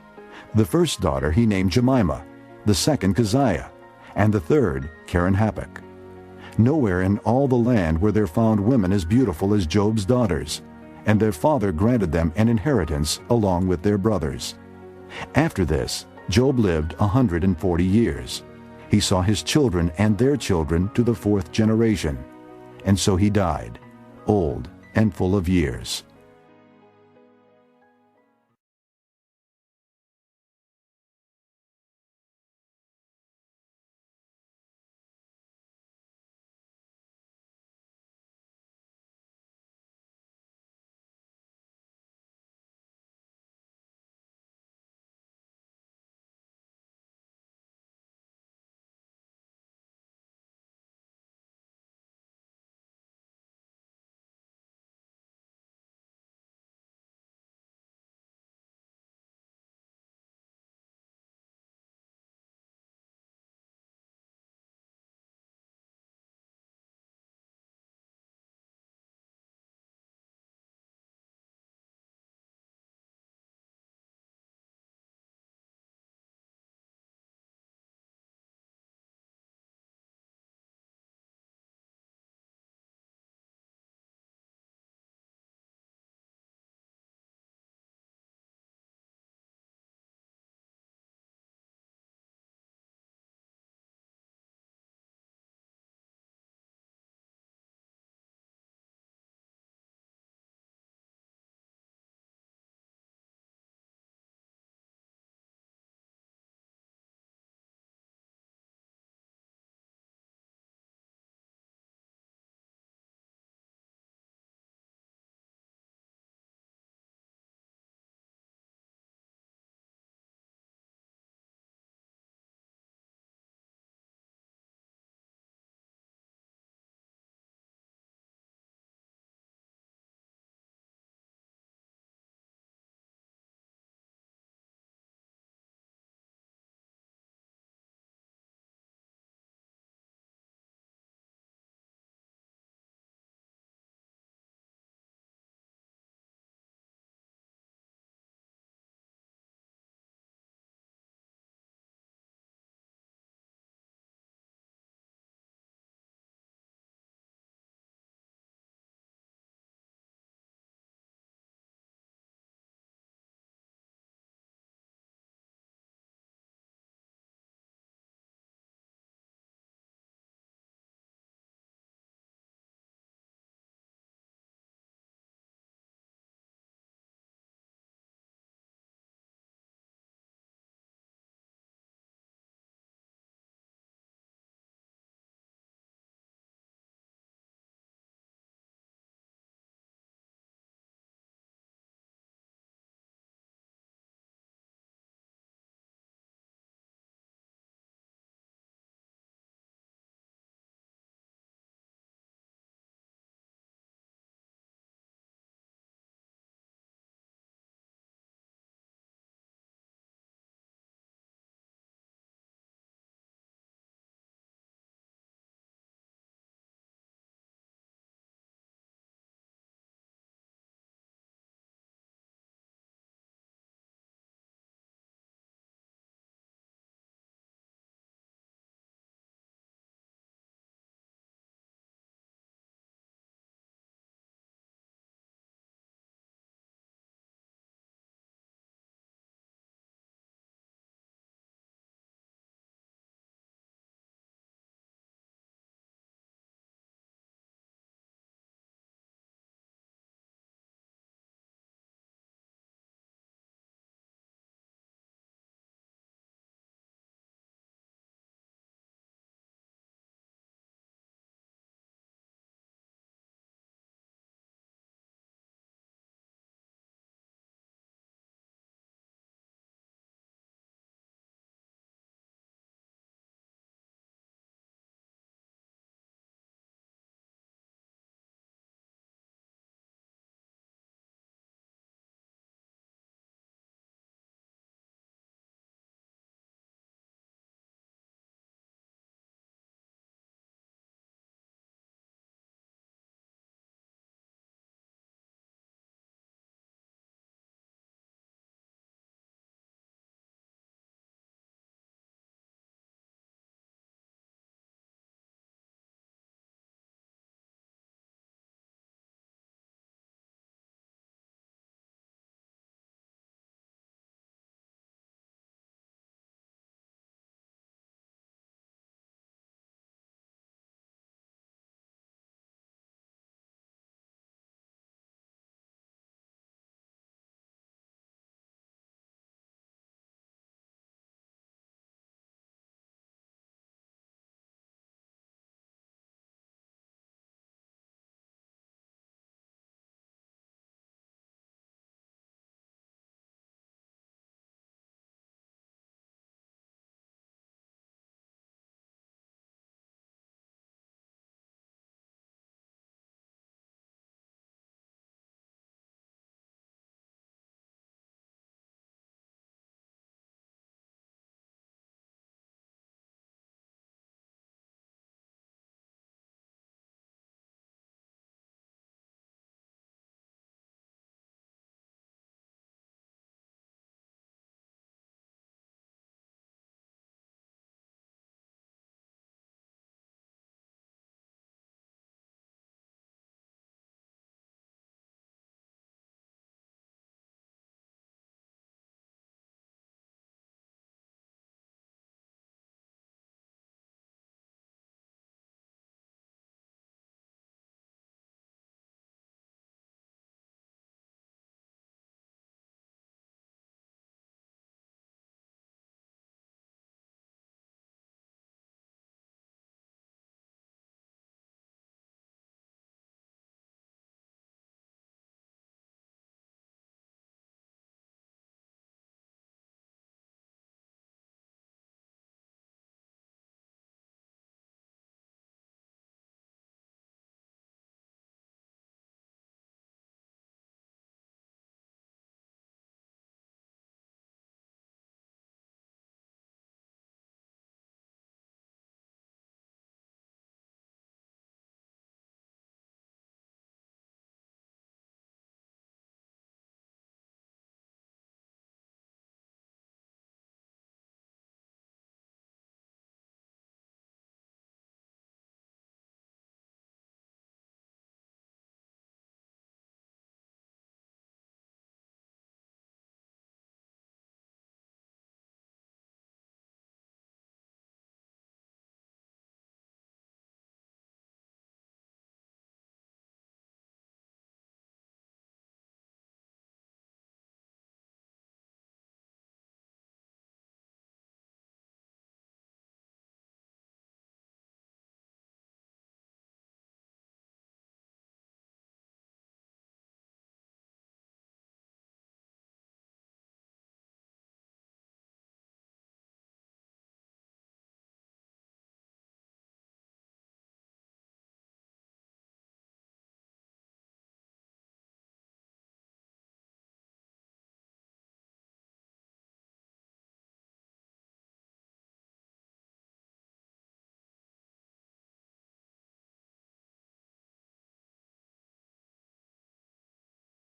The first daughter he named Jemimah, the second Keziah, and the third Keren-Happuch. Nowhere in all the land were there found women as beautiful as Job's daughters, and their father granted them an inheritance along with their brothers. After this, Job lived 140 years. He saw his children and their children to the 4th generation, and so he died, old and full of years.